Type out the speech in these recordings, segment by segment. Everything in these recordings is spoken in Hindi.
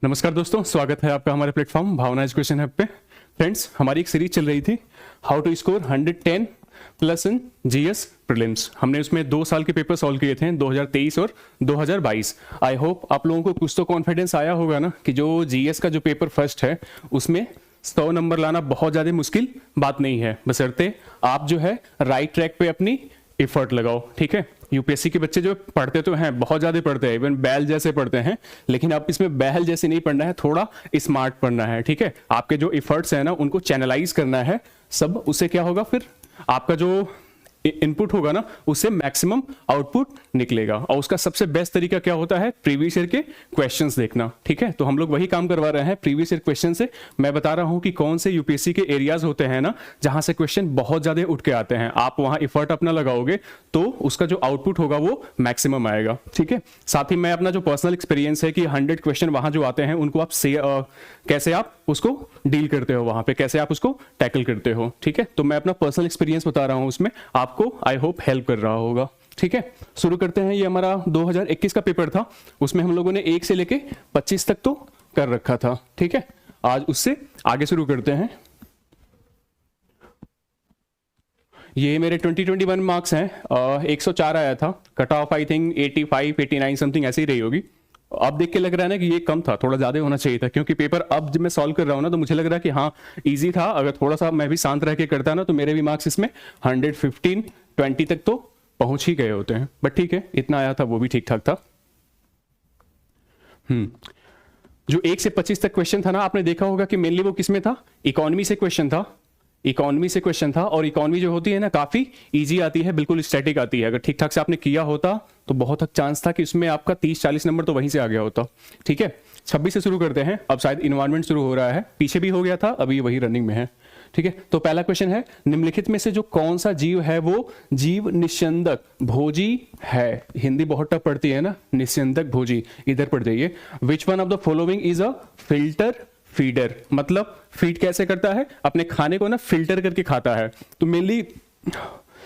नमस्कार दोस्तों, स्वागत है आपका हमारे प्लेटफॉर्म भावना एजुकेशन हब पे। फ्रेंड्स, हमारी एक सीरीज चल रही थी how to score 110 plus in GS prelims. हमने उसमें 2 साल के पेपर सॉल्व किए थे, 2023 और 2022। आई होप आप लोगों को कुछ तो कॉन्फिडेंस आया होगा ना कि जो जीएस का जो पेपर फर्स्ट है उसमें 100 नंबर लाना बहुत ज़्यादा मुश्किल बात नहीं है, बशर्ते आप जो है राइट ट्रैक पे अपनी एफर्ट लगाओ। ठीक है, यूपीएससी के बच्चे जो पढ़ते तो हैं, बहुत ज्यादा पढ़ते हैं, इवन बैल जैसे पढ़ते हैं, लेकिन आप इसमें बैल जैसे नहीं पढ़ना है, थोड़ा स्मार्ट पढ़ना है। ठीक है, आपके जो एफर्ट्स हैं ना उनको चैनलाइज करना है सब। उससे क्या होगा, फिर आपका जो इनपुट होगा ना उससे मैक्सिमम आउटपुट निकलेगा। और उसका सबसे बेस्ट तरीका क्या होता है, प्रीवियस ईयर के क्वेश्चंस देखना। ठीक है, तो हम लोग वही काम करवा रहे हैं प्रीवियस ईयर क्वेश्चन से। मैं बता रहा हूं कि कौन से यूपीएससी के एरियाज होते हैं ना जहां से क्वेश्चन बहुत ज्यादा उठ के आते हैं। आप वहां एफर्ट अपना लगाओगे तो उसका जो आउटपुट होगा वो मैक्सिमम आएगा। ठीक है, साथ ही मैं अपना जो पर्सनल एक्सपीरियंस है कि 100 क्वेश्चन वहां जो आते हैं उनको आप कैसे आप उसको डील करते हो, वहां पे कैसे आप उसको टैकल करते हो। ठीक है, तो मैं अपना पर्सनल एक्सपीरियंस बता रहा हूं, उसमें आपको आई होप हेल्प कर रहा होगा। ठीक है, शुरू करते हैं। ये हमारा 2021 का पेपर था, उसमें हम लोगों ने 1 से लेके 25 तक तो कर रखा था। ठीक है, आज उससे आगे शुरू करते हैं। ये मेरे 2021 मार्क्स हैं, 104 आया था। Cut off I think 85 89 something ऐसी ही रही होगी। अब देख के लग रहा है ना कि ये कम था, थोड़ा ज्यादा होना चाहिए था, क्योंकि पेपर अब जब मैं सॉल्व कर रहा हूं ना तो मुझे लग रहा है कि हाँ इजी था। अगर थोड़ा सा मैं भी शांत रह के करता ना तो मेरे भी मार्क्स इसमें 115 20 तक तो पहुंच ही गए होते हैं। बट ठीक है, इतना आया था वो भी ठीक ठाक था। जो 1 से 25 तक क्वेश्चन था ना, आपने देखा होगा कि मेनली वो किसमें था, इकोनॉमी से क्वेश्चन था। इकोनॉमी से क्वेश्चन था, और इकोनॉमी जो होती है ना काफी इजी आती है, बिल्कुल स्टैटिक आती है। अगर ठीक ठाक से आपने किया होता तो बहुत चांस था कि उसमें आपका 30-40 नंबर तो वहीं से आ गया होता। ठीक है, 26 से शुरू करते हैं। अब शायद इन्वायरमेंट शुरू हो रहा है, पीछे भी हो गया था, अभी वही रनिंग में है। ठीक है, तो पहला क्वेश्चन है, निम्नलिखित में से जो कौन सा जीव है वो जीव निस्यंदक भोजी है। हिंदी बहुत टफ पड़ती है ना, निस्यंदक भोजी। इधर पढ़ जाइए। विच one of the following is a filter feeder. मतलब फीड कैसे करता है, अपने खाने को ना फिल्टर करके खाता है। तो मेनली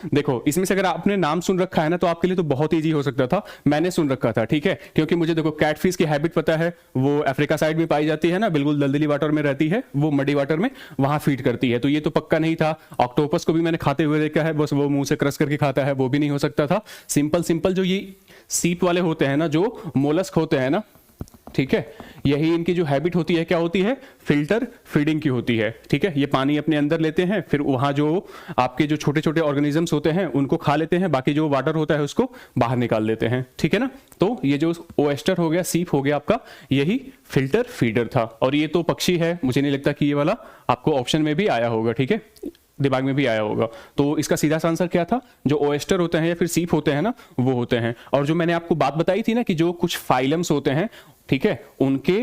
देखो, इसमें से अगर आपने नाम सुन रखा है ना तो आपके लिए तो बहुत इजी हो सकता था। मैंने सुन रखा था, ठीक है, क्योंकि मुझे देखो कैटफिश की हैबिट पता है, वो अफ्रीका साइड में पाई जाती है ना, बिल्कुल दलदली वाटर में रहती है, वो मडी वाटर में वहां फीड करती है। तो ये तो पक्का नहीं था। ऑक्टोपस को भी मैंने खाते हुए देखा है, बस वो मुंह से क्रश करके खाता है, वो भी नहीं हो सकता था। सिंपल जो ये सीप वाले होते हैं ना, जो मोलस्क होते हैं ना, ठीक है, यही इनकी जो हैबिट होती है क्या होती है, फिल्टर फीडिंग की होती है। ठीक है, ये पानी अपने अंदर लेते हैं, फिर वहां जो आपके जो छोटे छोटे ऑर्गेनिजम्स होते हैं उनको खा लेते हैं, बाकी जो वाटर होता है उसको बाहर निकाल लेते हैं। ठीक है ना, तो ये जो ओएस्टर हो गया, सीप हो गया आपका, यही फिल्टर फीडर था। और ये तो पक्षी है, मुझे नहीं लगता कि ये वाला आपको ऑप्शन में भी आया होगा। ठीक है, दिमाग में भी आया होगा। तो इसका सीधा सा आंसर क्या था, जो ओएस्टर होते हैं या फिर सीप होते हैं ना, वो होते हैं। और जो मैंने आपको बात बताई थी ना कि जो कुछ फाइलम्स होते हैं, ठीक है, उनके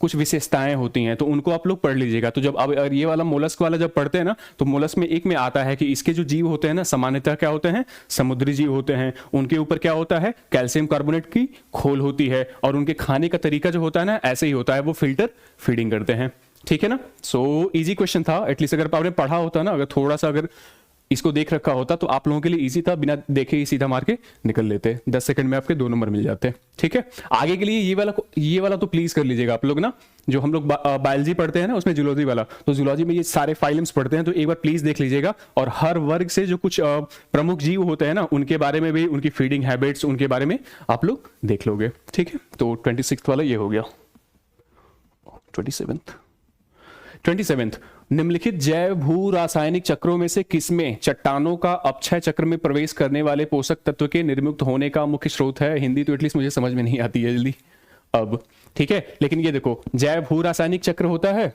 कुछ विशेषताएं होती हैं, तो उनको आप लोग पढ़ लीजिएगा। तो जब अब ये वाला मोलस्क वाला जब पढ़ते हैं ना, तो मोलस्क में एक में आता है कि इसके जो जीव होते हैं ना सामान्यतः क्या होते हैं, समुद्री जीव होते हैं। उनके ऊपर क्या होता है, कैल्शियम कार्बोनेट की खोल होती है, और उनके खाने का तरीका जो होता है ना ऐसे ही होता है, वो फिल्टर फीडिंग करते हैं। ठीक है ना, सो इजी क्वेश्चन था। एटलीस्ट अगर आपने पढ़ा होता ना, अगर थोड़ा सा अगर इसको देख रखा होता तो आप लोगों के लिए इजी था, बिना देखे ही सीधा मार के निकल लेते। 10 सेकंड में आपके 2 नंबर मिल जाते। ठीक है, आगे के लिए ये वाला तो प्लीज कर लीजिएगा आप लोग ना, जो हम लोग बायोलॉजी पढ़ते हैं ना उसमें जूलॉजी वाला, तो जूलॉजी में ये सारे फाइलम्स पढ़ते हैं, तो एक बार प्लीज देख लीजिएगा। और हर वर्ग से जो कुछ प्रमुख जीव होते हैं ना उनके बारे में भी, उनकी फीडिंग हैबिट्स, उनके बारे में आप लोग देख लोगे। ठीक है, तो 26 वाला ये हो गया। 27 निम्नलिखित जैव भू रासायनिक चक्रों में से किसमें चट्टानों का अपक्षय चक्र में प्रवेश करने वाले पोषक तत्व के निर्मुक्त होने का मुख्य स्रोत है। हिंदी तो एटलीस्ट मुझे समझ में नहीं आती है जल्दी अब। ठीक है, लेकिन ये देखो, जैव भू रासायनिक चक्र होता है,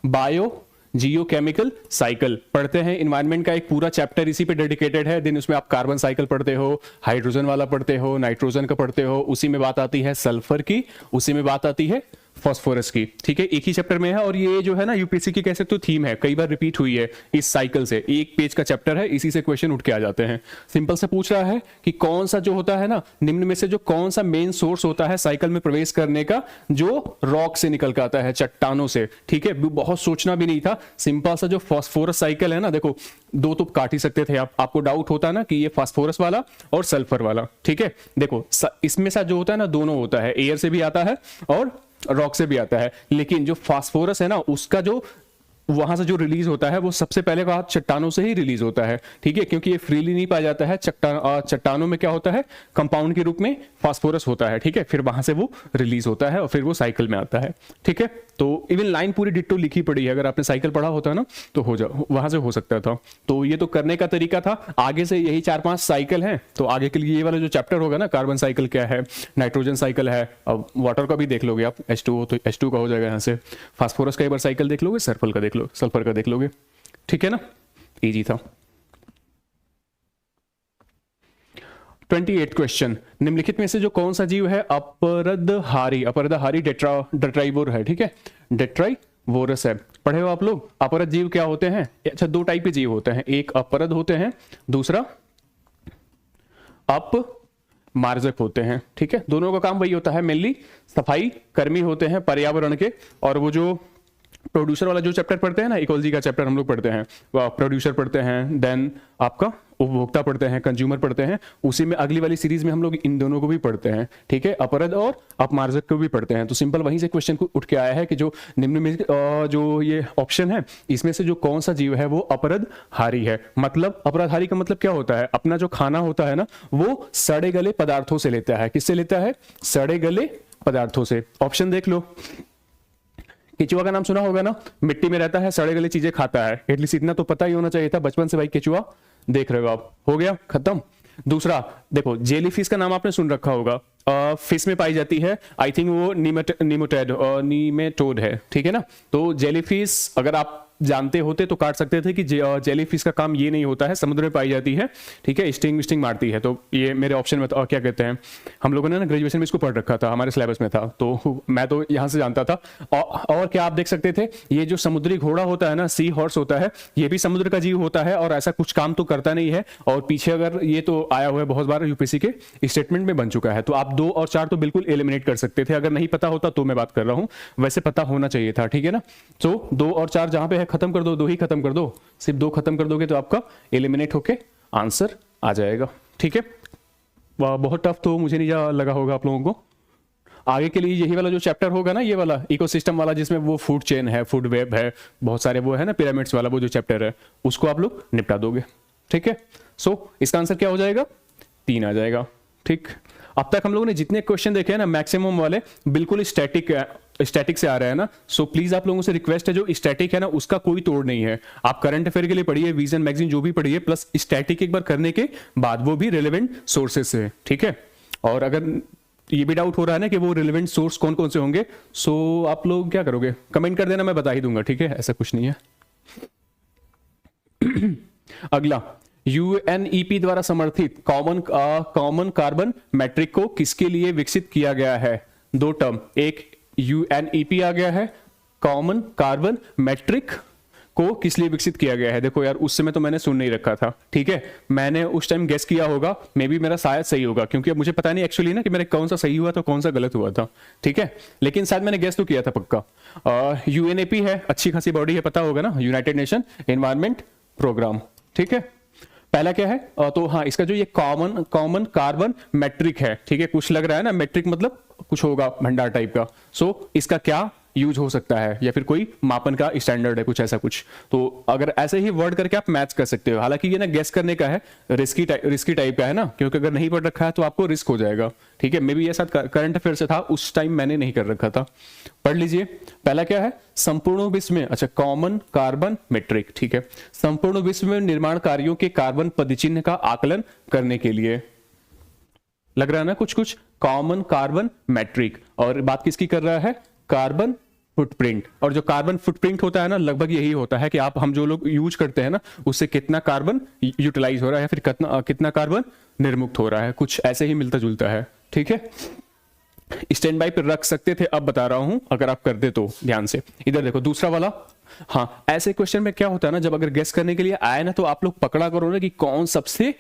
बायो जियोकेमिकल साइकिल पढ़ते हैं। इन्वायरमेंट का एक पूरा चैप्टर इसी पे डेडिकेटेड है। दिन उसमें आप कार्बन साइकिल पढ़ते हो, हाइड्रोजन वाला पढ़ते हो, नाइट्रोजन का पढ़ते हो, उसी में बात आती है सल्फर की, उसी में बात आती है फॉस्फोरस की। ठीक है, एक ही चैप्टर में है। और ये जो है ना यूपीएससी की कह सकते हो थीम है, कई बार रिपीट हुई है इस साइकिल से। एक पेज का चैप्टर है, इसी से क्वेश्चन उठ के आ जाते हैं। सिंपल से पूछ रहा है कि कौन सा जो होता है ना निम्न में से जो कौन सा मेन सोर्स होता है साइकिल में प्रवेश करने का, जो रॉक से निकल के आता है, चट्टानों से। ठीक है, बहुत सोचना भी नहीं था, सिंपल सा जो फॉस्फोरस साइकिल है ना, देखो 2 तो काट ही सकते थे आप। आपको डाउट होता है ना कि ये फास्फोरस वाला और सल्फर वाला। ठीक है, देखो इसमें सा जो होता है ना दोनों होता है, एयर से भी आता है और रॉक से भी आता है, लेकिन जो फास्फोरस है ना उसका जो वहां से जो रिलीज होता है वो सबसे पहले कहा चट्टानों से ही रिलीज होता है, ठीक है, क्योंकि ये फ्रीली नहीं पाया जाता है। चट्टानों में क्या होता है, कंपाउंड के रूप में फास्फोरस होता है, ठीक है, फिर वहां से वो रिलीज होता है और फिर वो साइकिल में आता है, ठीक है। तो इवन लाइन पूरी डिट्टो लिखी पड़ी है, अगर आपने साइकिल पढ़ा होता है ना तो वहां से हो सकता था। तो ये तो करने का तरीका था, आगे से यही 4-5 साइकिल हैं, तो आगे के लिए ये वाला जो चैप्टर होगा ना, कार्बन साइकिल क्या है, नाइट्रोजन साइकिल है, अब वाटर का भी देख लोगे आप, H2O तो H2 का हो जाएगा यहाँ से, फास्फोरस का एक बार साइकिल देख लोगे, सल्फर का देख लोगे, ठीक है ना, इजी था। 28 क्वेश्चन, निम्नलिखित में से जो कौन सा जीव है अपरदहारी डेट्राइवोर है, ठीक है, डेट्राइवोरस है। पढ़े हो आप लोग, अपरद जीव क्या होते हैं? अच्छा, दो टाइप के जीव होते हैं, एक अपरद होते हैं, दूसरा अपमार्जक होते हैं, ठीक है। दोनों का काम वही होता है, मेनली सफाई कर्मी होते हैं पर्यावरण के, और वो जो प्रोड्यूसर वाला जो चैप्टर पढ़ते हैं ना, इकोलॉजी का चैप्टर हम लोग पढ़ते हैं, प्रोड्यूसर पढ़ते हैं, देन आपका उपभोक्ता पढ़ते हैं, कंज्यूमर पढ़ते हैं, उसी में अगली वाली सीरीज में हम लोग इन दोनों को भी पढ़ते हैं, ठीक है, अपरद और अपमार्जक को भी पढ़ते हैं। तो सिंपल वहीं से क्वेश्चन को उठ के आया है कि जो निम्न में जो ये ऑप्शन है इसमें से जो कौन सा जीव है वो अपरदहारी है। मतलब अपरदहारी का मतलब क्या होता है, अपना जो खाना होता है ना वो सड़े गले पदार्थों से लेता है। किससे लेता है? सड़े गले पदार्थों से। ऑप्शन देख लो, केचुआ का नाम सुना होगा ना, मिट्टी में रहता है, सड़े गले चीजें खाता है, एटलीस्ट इतना तो पता ही होना चाहिए था बचपन से भाई, केचुआ देख रहे हो आप, हो गया खत्म। दूसरा देखो, जेली फिश का नाम आपने सुन रखा होगा, फिश में पाई जाती है, आई थिंक वो नीमेटोड है, ठीक है ना। तो जेली फिश अगर आप जानते होते तो काट सकते थे कि जेली फिश का काम ये नहीं होता है, समुद्र में पाई जाती है, ठीक है, स्टिंग मारती है। तो ये मेरे ऑप्शन में क्या कहते हैं, हम लोगों ने ना ग्रेजुएशन में इसको पढ़ रखा था, हमारे सिलेबस में था, तो मैं तो यहां से जानता था। और क्या आप देख सकते थे, ये जो समुद्री घोड़ा होता है ना, सी हॉर्स होता है, ये भी समुद्र का जीव होता है और ऐसा कुछ काम तो करता नहीं है, और पीछे अगर ये तो आया हुआ है बहुत बार, यूपीएससी के स्टेटमेंट में बन चुका है। तो आप 2 और 4 तो बिल्कुल एलिमिनेट कर सकते थे, अगर नहीं पता होता तो मैं बात कर रहा हूं, वैसे पता होना चाहिए था, ठीक है ना। तो 2 और 4 जहां पे है खत्म कर दो, 2 ही खत्म कर दो, सिर्फ 2 खत्म कर दोगे तो आपका एलिमिनेट होके आंसर आ जाएगा, ठीक है। बहुत टफ तो मुझे नहीं लगा होगा आप लोगों को। आगे के लिए यही वाला जो चैप्टर होगा ना, ये वाला इकोसिस्टम वाला, जिसमें वो फूड चेन है, फूड वेब है, बहुत सारे वो है ना, पिरामिड्स वाला वो जो चैप्टर है, उसको आप लोग निपटा दोगे, ठीक है। सो इसका आंसर क्या हो जाएगा? 3 आ जाएगा, ठीक। अब तक हम लोगों ने जितने क्वेश्चन देखे हैं ना, मैक्सिमम वाले बिल्कुल स्टैटिक से आ रहा है ना। सो प्लीज आप लोगों से रिक्वेस्ट है, जो स्टैटिक है ना उसका कोई तोड़ नहीं है। आप करंट अफेयर के लिए पढ़िए, विजन मैगजीन जो भी पढ़िए, प्लस स्टैटिक एक बार करने के बाद वो भी रिलेवेंट सोर्सेस से, ठीक है। और अगर ये भी डाउट हो रहा है ना कि वो रिलेवेंट सोर्स कौन कौन से होंगे, सो आप लोग क्या करोगे, कमेंट कर देना, मैं बता ही दूंगा, ठीक है, ऐसा कुछ नहीं है। अगला, यूएनईपी द्वारा समर्थित कॉमन कार्बन मैट्रिक को किसके लिए विकसित किया गया है? 2 टर्म, एक यूएनईपी आ गया है, कॉमन कार्बन मैट्रिक को किस लिए विकसित किया गया है? देखो यार, उस समय तो मैंने सुन नहीं रखा था, ठीक है, मैंने उस टाइम गेस किया होगा, मे बी मेरा शायद सही होगा, क्योंकि अब मुझे पता नहीं एक्चुअली ना कि मेरा कौन सा सही हुआ था कौन सा गलत हुआ था, ठीक है, लेकिन शायद मैंने गेस तो किया था पक्का। यूएनईपी है, अच्छी खासी बॉडी है, पता होगा ना, यूनाइटेड नेशन एनवायरमेंट प्रोग्राम, ठीक है। पहला क्या है, तो हाँ, इसका जो ये कॉमन कार्बन मैट्रिक है, ठीक है, कुछ लग रहा है ना, मैट्रिक मतलब कुछ होगा भंडार टाइप का। सो इसका क्या यूज हो सकता है, या फिर कोई मापन का स्टैंडर्ड है, कुछ ऐसा कुछ। तो अगर ऐसे ही वर्ड करके आप मैच कर सकते हो, हालांकि ये ना गेस करने का है, रिस्की टाइप का है ना, क्योंकि अगर नहीं पढ़ रखा है तो आपको रिस्क हो जाएगा, ठीक है। मे बी ये साथ करंट अफेयर से था, उस टाइम मैंने नहीं कर रखा था, पढ़ लीजिए। पहला क्या है, संपूर्ण विश्व में, अच्छा, कॉमन कार्बन मैट्रिक, ठीक है, संपूर्ण विश्व में निर्माण कार्यों के कार्बन पदचिह्न का आकलन करने के लिए, लग रहा है ना कुछ कॉमन कार्बन मैट्रिक। और बात किसकी कर रहा है? Carbon footprint. और जो कार्बन फुटप्रिंट होता है ना, लगभग यही होता है कि आप हम जो लोग यूज करते हैं ना, उससे कितना कार्बन यूटिलाइज हो रहा है, फिर कितना कार्बन निर्मुक्त हो रहा है, कुछ ऐसे ही मिलता जुलता है, ठीक है। स्टैंड बाय पे रख सकते थे, अब बता रहा हूं, अगर आप कर दे तो ध्यान से। इधर देखो दूसरा वाला, हाँ, ऐसे क्वेश्चन में क्या होता है ना, जब अगर गेस करने के लिए आए ना, तो आप लोग पकड़ा करो ना कि कौन सबसे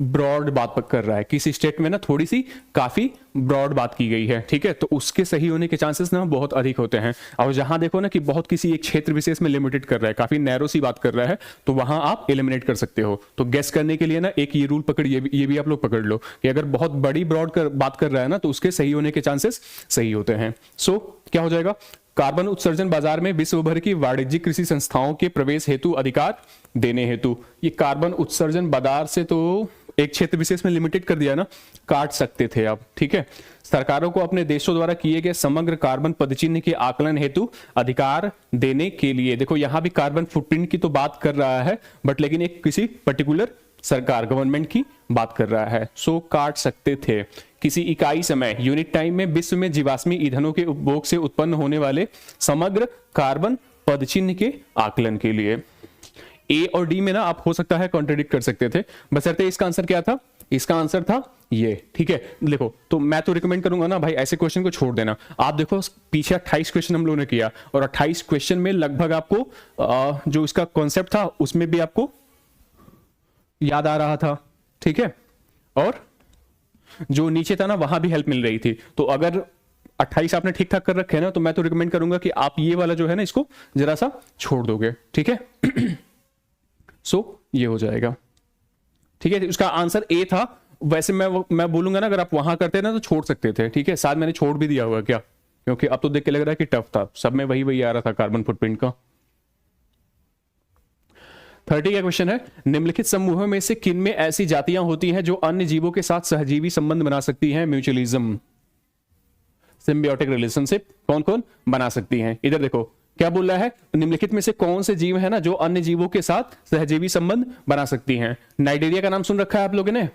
ब्रॉड बात कर रहा है, किसी स्टेट में ना थोड़ी सी काफी ब्रॉड बात की गई है, ठीक है, तो उसके सही होने के चांसेस ना बहुत अधिक होते हैं। और जहां देखो ना कि बहुत किसी एक क्षेत्र विशेष में लिमिटेड कर रहा है, काफी नैरो सी बात कर रहा है, तो वहां आप एलिमिनेट कर सकते हो। तो गेस करने के लिए ना एक ये रूल पकड़िए, ये भी आप लोग पकड़ लो कि अगर बहुत बड़ी ब्रॉड बात कर रहा है ना तो उसके सही होने के चांसेस सही होते हैं। सो क्या हो जाएगा, कार्बन उत्सर्जन बाजार में विश्व भर की वाणिज्यिक कृषि संस्थाओं के प्रवेश हेतु अधिकार देने हेतु। ये कार्बन उत्सर्जन बाजार से तो एक क्षेत्र विशेष में लिमिटेड कर दिया ना, काट सकते थे आप, ठीक है। सरकारों को अपने देशों द्वारा किए गए समग्र कार्बन पदचिह्न के आकलन हेतु अधिकार देने के लिए। देखो यहां भी कार्बन फुटप्रिंट की तो बात कर रहा है, बट लेकिन एक किसी पर्टिकुलर सरकार गवर्नमेंट की बात कर रहा है, सो काट सकते थे। किसी इकाई समय यूनिट टाइम में विश्व में जीवाश्मी ईंधनों के उपभोग से उत्पन्न होने वाले समग्र कार्बन पदचिह्न के आकलन के लिए। ए और डी में ना आप हो सकता है कॉन्ट्रडिक्ट कर सकते थे, बशर्ते इसका आंसर क्या था, इसका आंसर था ये, ठीक है। देखो तो मैं तो रिकमेंड करूंगा ना भाई ऐसे क्वेश्चन को छोड़ देना। आप देखो पीछे 28 क्वेश्चन हम लोगों ने किया और 28 क्वेश्चन में लगभग आपको जो इसका कॉन्सेप्ट था उसमें भी आपको याद आ रहा था, ठीक है, और जो नीचे था ना वहां भी हेल्प मिल रही थी। तो अगर 28 आपने ठीक ठाक कर रखे हैं ना, तो मैं तो रिकमेंड करूंगा कि आप ये वाला जो है ना इसको जरा सा छोड़ दोगे, ठीक है। सो ये हो जाएगा, ठीक है। उसका आंसर ए था। वैसे मैं बोलूंगा ना अगर आप वहां करते ना तो छोड़ सकते थे, ठीक है। शायद मैंने छोड़ भी दिया हुआ क्या, क्योंकि अब तो देख के लग रहा है कि टफ था, सब में वही आ रहा था कार्बन फुटप्रिंट का। 30 का क्वेश्चन है, निम्नलिखित समूहों में से किन में ऐसी जातियां होती हैं जो अन्य जीवों के साथ सहजीवी संबंध बना सकती हैं, म्यूचुअलिज्म, सिम्बियोटिक रिलेशनशिप कौन कौन बना सकती हैं। इधर देखो क्या बोल रहा है, निम्नलिखित में से कौन से जीव है ना जो अन्य जीवों के साथ सहजीवी संबंध बना सकती हैं। नाइडेरिया का नाम सुन रखा है आप लोगों ने,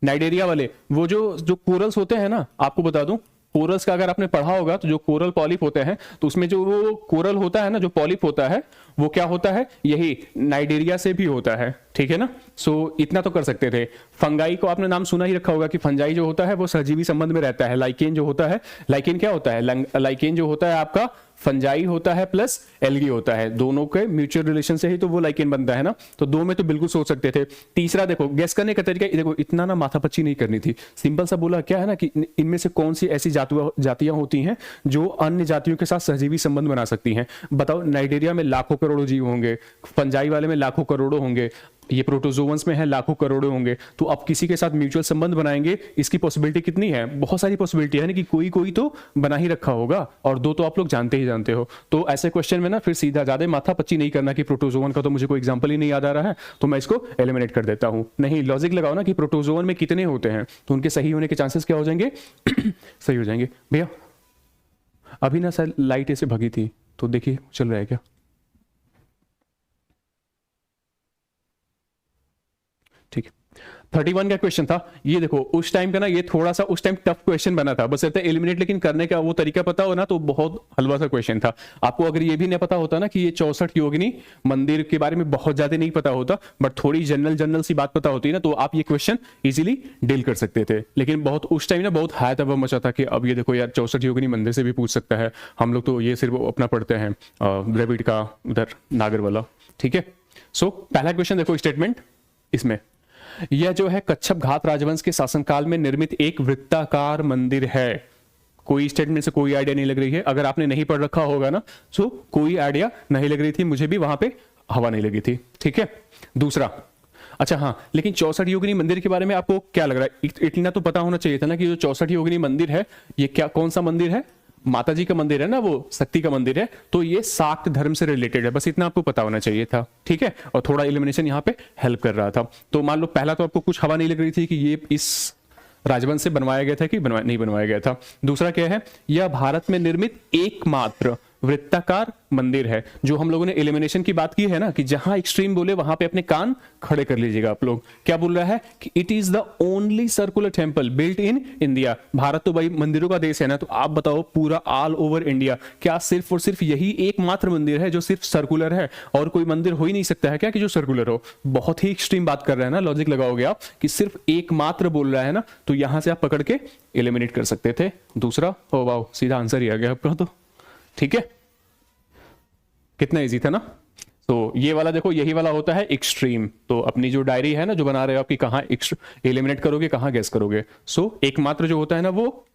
नाइडेरिया वाले वो जो कोरल्स होते हैं ना, आपको बता दूं कोरल्स का अगर आपने पढ़ा होगा तो जो कोरल पॉलिप होते हैं तो उसमें जो वो कोरल होता है ना, जो पॉलिप होता है वो क्या होता है, यही नाइडेरिया से भी होता है, ठीक है ना। सो इतना तो कर सकते थे। फंगाई को आपने नाम सुना ही रखा होगा कि फंजाई जो होता है वो सहजीवी संबंध में रहता है। लाइकेन जो होता है, लाइकेन क्या होता है, लाइकेन जो होता है आपका फंजाई होता है प्लस एल्गी होता है, दोनों के म्यूचुअल रिलेशन से ही तो वो लाइकेन बनता है ना। तो दो में तो बिल्कुल सोच सकते थे। तीसरा देखो गेस करने का तरीका, देखो इतना ना माथापच्ची नहीं करनी थी, सिंपल सा बोला क्या है ना कि इनमें से कौन सी ऐसी जातियां होती हैं जो अन्य जातियों के साथ सहजीवी संबंध बना सकती हैं। बताओ, नाइडेरिया में लाखों करोड़ों जीव होंगे, फंजाई वाले में लाखों करोड़ों होंगे, ये प्रोटोजोवंस में है लाखों करोड़ों होंगे, तो अब किसी के साथ म्यूचुअल संबंध बनाएंगे, इसकी पॉसिबिलिटी कितनी है, बहुत सारी पॉसिबिलिटी है ना कि कोई तो बना ही रखा होगा, और दो तो आप लोग जानते ही जानते हो। तो ऐसे क्वेश्चन में ना फिर सीधा ज्यादा माथा पच्ची नहीं करना कि प्रोटोजोवन का तो मुझे कोई एग्जांपल ही नहीं याद आ रहा है तो मैं इसको एलिमिनेट कर देता हूं। नहीं, लॉजिक लगाओ ना कि प्रोटोजोवन में कितने होते हैं तो उनके सही होने के चांसेस क्या हो जाएंगे सही हो जाएंगे। भैया अभी ना सर लाइट ऐसे भगी थी तो देखिए चल रहा है क्या, ठीक है। 31 का क्वेश्चन था, ये देखो उस टाइम का ना, ये थोड़ा सा उस टाइम टफ क्वेश्चन बना था, बस एलिमिनेट लेकिन करने का वो तरीका पता हो ना तो बहुत हलवा सा क्वेश्चन था। आपको अगर ये भी नहीं पता होता ना कि ये 64 योगिनी मंदिर के बारे में बहुत ज्यादा नहीं पता होता, बट थोड़ी जनरल सी बात पता होती है ना, तो आप ये क्वेश्चन इजीली डील कर सकते थे। लेकिन बहुत उस टाइम ना बहुत हाय तबाह मचा था कि अब ये देखो यार 64 योगिनी मंदिर से भी पूछ सकता है, हम लोग तो ये सिर्फ अपना पढ़ते हैं द्रविड़ का उधर नागर वाला, ठीक है। सो पहला क्वेश्चन देखो स्टेटमेंट, इसमें यह जो है कच्छप घात राजवंश के शासनकाल में निर्मित एक वृत्ताकार मंदिर है। कोई स्टेटमेंट से कोई आइडिया नहीं लग रही है, अगर आपने नहीं पढ़ रखा होगा ना तो कोई आइडिया नहीं लग रही थी, मुझे भी वहां पे हवा नहीं लगी थी, ठीक है। दूसरा, अच्छा हाँ, लेकिन 64 योगिनी मंदिर के बारे में आपको क्या लग रहा है, इतना तो पता होना चाहिए था ना कि जो 64 योगिनी मंदिर है ये क्या कौन सा मंदिर है, माता जी का मंदिर है ना, वो शक्ति का मंदिर है, तो ये शाक्त धर्म से रिलेटेड है, बस इतना आपको पता होना चाहिए था, ठीक है। और थोड़ा एलिमिनेशन यहाँ पे हेल्प कर रहा था। तो मान लो पहला तो आपको कुछ हवा नहीं लग रही थी कि ये इस राजवंश से बनवाया गया था कि नहीं बनवाया गया था। दूसरा क्या है, यह भारत में निर्मित एकमात्र वृत्ताकार मंदिर है। जो हम लोगों ने एलिमिनेशन की बात की है ना कि जहां एक्सट्रीम बोले वहां पे अपने कान खड़े कर लीजिएगा आप लोग। क्या बोल रहा है कि it is the only circular temple built in India. Bharat तो भाई मंदिरों का देश है ना, तो आप बताओ पूरा ऑल ओवर इंडिया क्या सिर्फ और सिर्फ यही एकमात्र मंदिर है जो सिर्फ सर्कुलर है, और कोई मंदिर हो ही नहीं सकता है क्या कि जो सर्कुलर हो। बहुत ही एक्सट्रीम बात कर रहे हैं ना, लॉजिक लगाओगे आप कि सिर्फ एकमात्र बोल रहा है ना, तो यहां से आप पकड़ के एलिमिनेट कर सकते थे। दूसरा, ओ वाह, सीधा आंसर ही आ गया आपका, तो ठीक है, कितना इजी था ना। तो ये वाला देखो, यही वाला होता है एक्सट्रीम। तो अपनी जो डायरी है ना जो बना रहे हो आपकी, कहाँ एलिमिनेट करोगे, कहाँ गेस करोगे। सो एकमात्र जो होता है ना वो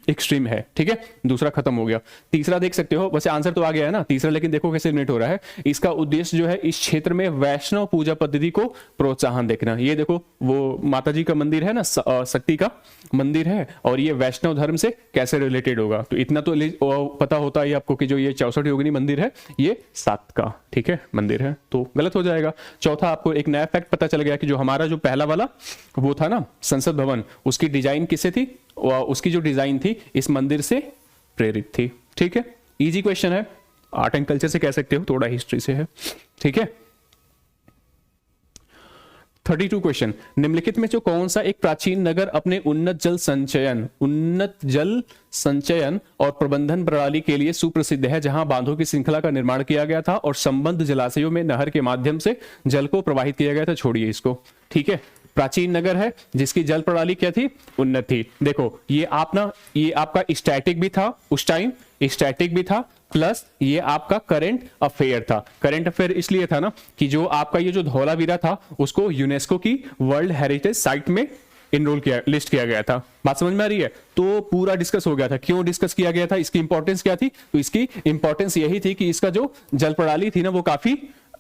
एक्सट्रीम है, ठीक है। दूसरा खत्म हो गया। तीसरा देख सकते हो, वैसे आंसर तो आ गया है ना तीसरा, लेकिन देखो कैसे एलिमिनेट हो रहा है। इसका उद्देश्य जो है इस क्षेत्र में वैष्णव पूजा पद्धति को प्रोत्साहन देखना। ये देखो वो माता जी का मंदिर है ना, शक्ति का मंदिर है, और ये वैष्णव धर्म से कैसे रिलेटेड होगा। तो इतना तो पता होता है आपको कि जो ये 64 योगिनी मंदिर है ये सात का, ठीक है, मंदिर है, तो गलत हो जाएगा। चौथा, आपको एक नया फैक्ट पता चल गया कि जो हमारा जो पहला वाला वो था ना संसद भवन, उसकी डिजाइन किससे थी, उसकी जो डिजाइन थी इस मंदिर से प्रेरित थी, ठीक है। इजी क्वेश्चन है, आर्ट एंड कल्चर से कह सकते हो, थोड़ा हिस्ट्री से है, ठीक है। 32 क्वेश्चन, निम्नलिखित में जो कौन सा एक प्राचीन नगर अपने उन्नत जल संचयन और प्रबंधन प्रणाली के लिए सुप्रसिद्ध है, जहां बांधों की श्रृंखला का निर्माण किया गया था और संबद्ध जलाशयों में नहर के माध्यम से जल को प्रवाहित किया गया था। छोड़िए इसको, ठीक है। प्राचीन नगर है जिसकी जल प्रणाली क्या थी, उन्नत थी। देखो ये आपका स्टैटिक भी था उस टाइम, स्टैटिक भी था, प्लस ये आपका करंट अफेयर था। करंट अफेयर इसलिए था ना कि जो आपका ये जो धौलावीरा था उसको यूनेस्को की वर्ल्ड हेरिटेज साइट में लिस्ट किया गया था। बात समझ में आ रही है। तो पूरा डिस्कस हो गया था। क्यों डिस्कस किया गया था, इसकी इंपॉर्टेंस क्या थी, तो इसकी इंपॉर्टेंस यही थी कि इसका जो जल प्रणाली थी ना वो काफी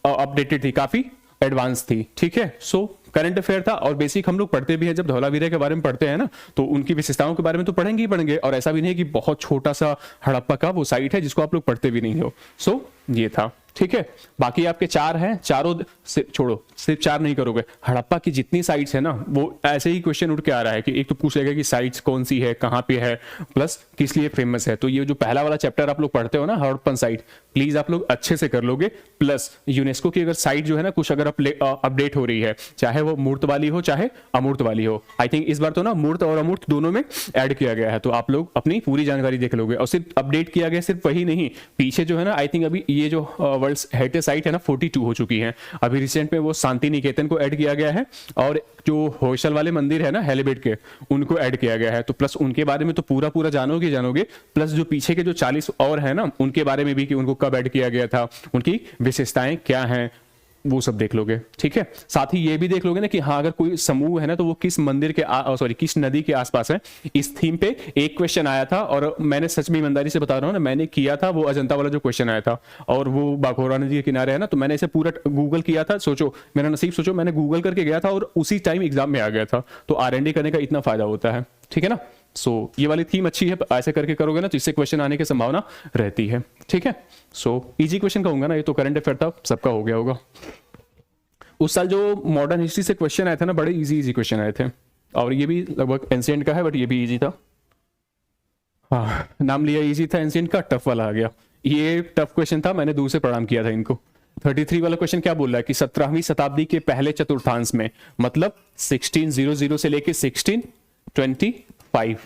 अपडेटेड थी, काफी एडवांस थी, ठीक है। सो करंट अफेयर था, और बेसिक हम लोग पढ़ते भी हैं जब धौलावीरा के बारे में पढ़ते हैं ना, तो उनकी विशेषताओं के बारे में तो पढ़ेंगे ही पढ़ेंगे, और ऐसा भी नहीं कि बहुत छोटा सा हड़प्पा का वो साइट है जिसको आप लोग पढ़ते भी नहीं हो। सो ये था, ठीक है। बाकी आपके 4 हैं, चारों से छोड़ो, सिर्फ 4 नहीं करोगे, हड़प्पा की जितनी साइट्स है ना वो ऐसे ही क्वेश्चन उठ के आ रहा है कि एक तो पूछ लेगा कि साइट्स कौन सी है, कहाँ पे है, प्लस किस लिए फेमस है। तो ये जो पहला वाला चैप्टर आप लोग पढ़ते हो ना हड़प्पन साइट, प्लीज आप लोग अच्छे से कर लोगे। प्लस यूनेस्को की अगर साइट जो है ना कुछ अगर अपडेट हो रही है, चाहे वो मूर्त वाली हो चाहे अमूर्त वाली हो, आई थिंक इस बार तो ना मूर्त और अमूर्त दोनों में ऐड किया गया है, तो आप लोग अपनी पूरी जानकारी देख लोगे। और सिर्फ अपडेट किया गया सिर्फ वही नहीं, पीछे जो है ना आई थिंक अभी ये जो वर्ल्ड हेरिटेज साइट है ना 42 हो चुकी है। अभी रिसेंट में वो शांति निकेतन को ऐड किया गया है, और जो होयसल वाले मंदिर है ना हेलीबेड के, उनको ऐड किया गया है। तो प्लस उनके बारे में तो पूरा जानोगे, प्लस जो पीछे के जो 40 और है ना उनके बारे में भी कि उनको कब ऐड किया गया था, उनकी विशेषताएं क्या हैं, वो सब देख लोगे, ठीक है। साथ ही ये भी देख लोगे ना कि हाँ अगर कोई समूह है ना तो वो किस मंदिर के किस नदी के आसपास है। इस थीम पे एक क्वेश्चन आया था, और मैंने सच में ईमानदारी से बता रहा हूँ ना, मैंने किया था वो अजंता वाला जो क्वेश्चन आया था, और वो बाघोरा नदी के किनारे है ना, तो मैंने इसे पूरा गूगल किया था। सोचो मेरा नसीब, सोचो मैंने गूगल करके गया था और उसी टाइम एग्जाम में आ गया था। तो R&D करने का इतना फायदा होता है, ठीक है ना। सो ये वाली थीम अच्छी है, ऐसे करके करोगे ना तो इससे क्वेश्चन आने की संभावना रहती है, ठीक है। सो इजी क्वेश्चन कहूंगा ना, ये तो करंट अफेयर था, सबका हो गया होगा। उस साल जो मॉडर्न हिस्ट्री से क्वेश्चन आए थे ना, बड़े इजी क्वेश्चन आए थे, और ये भी लगभग एंशिएंट का है, बट ये भी इजी था। हाँ, नाम लिया इजी था, एंशिएंट का टफ वाला आ गया। ये टफ क्वेश्चन था, मैंने दूर से प्रणाम किया था इनको। 33 वाला क्वेश्चन क्या बोल रहा है कि 17वीं शताब्दी के पहले चतुर्थांश में, मतलब 1600 से लेके 1625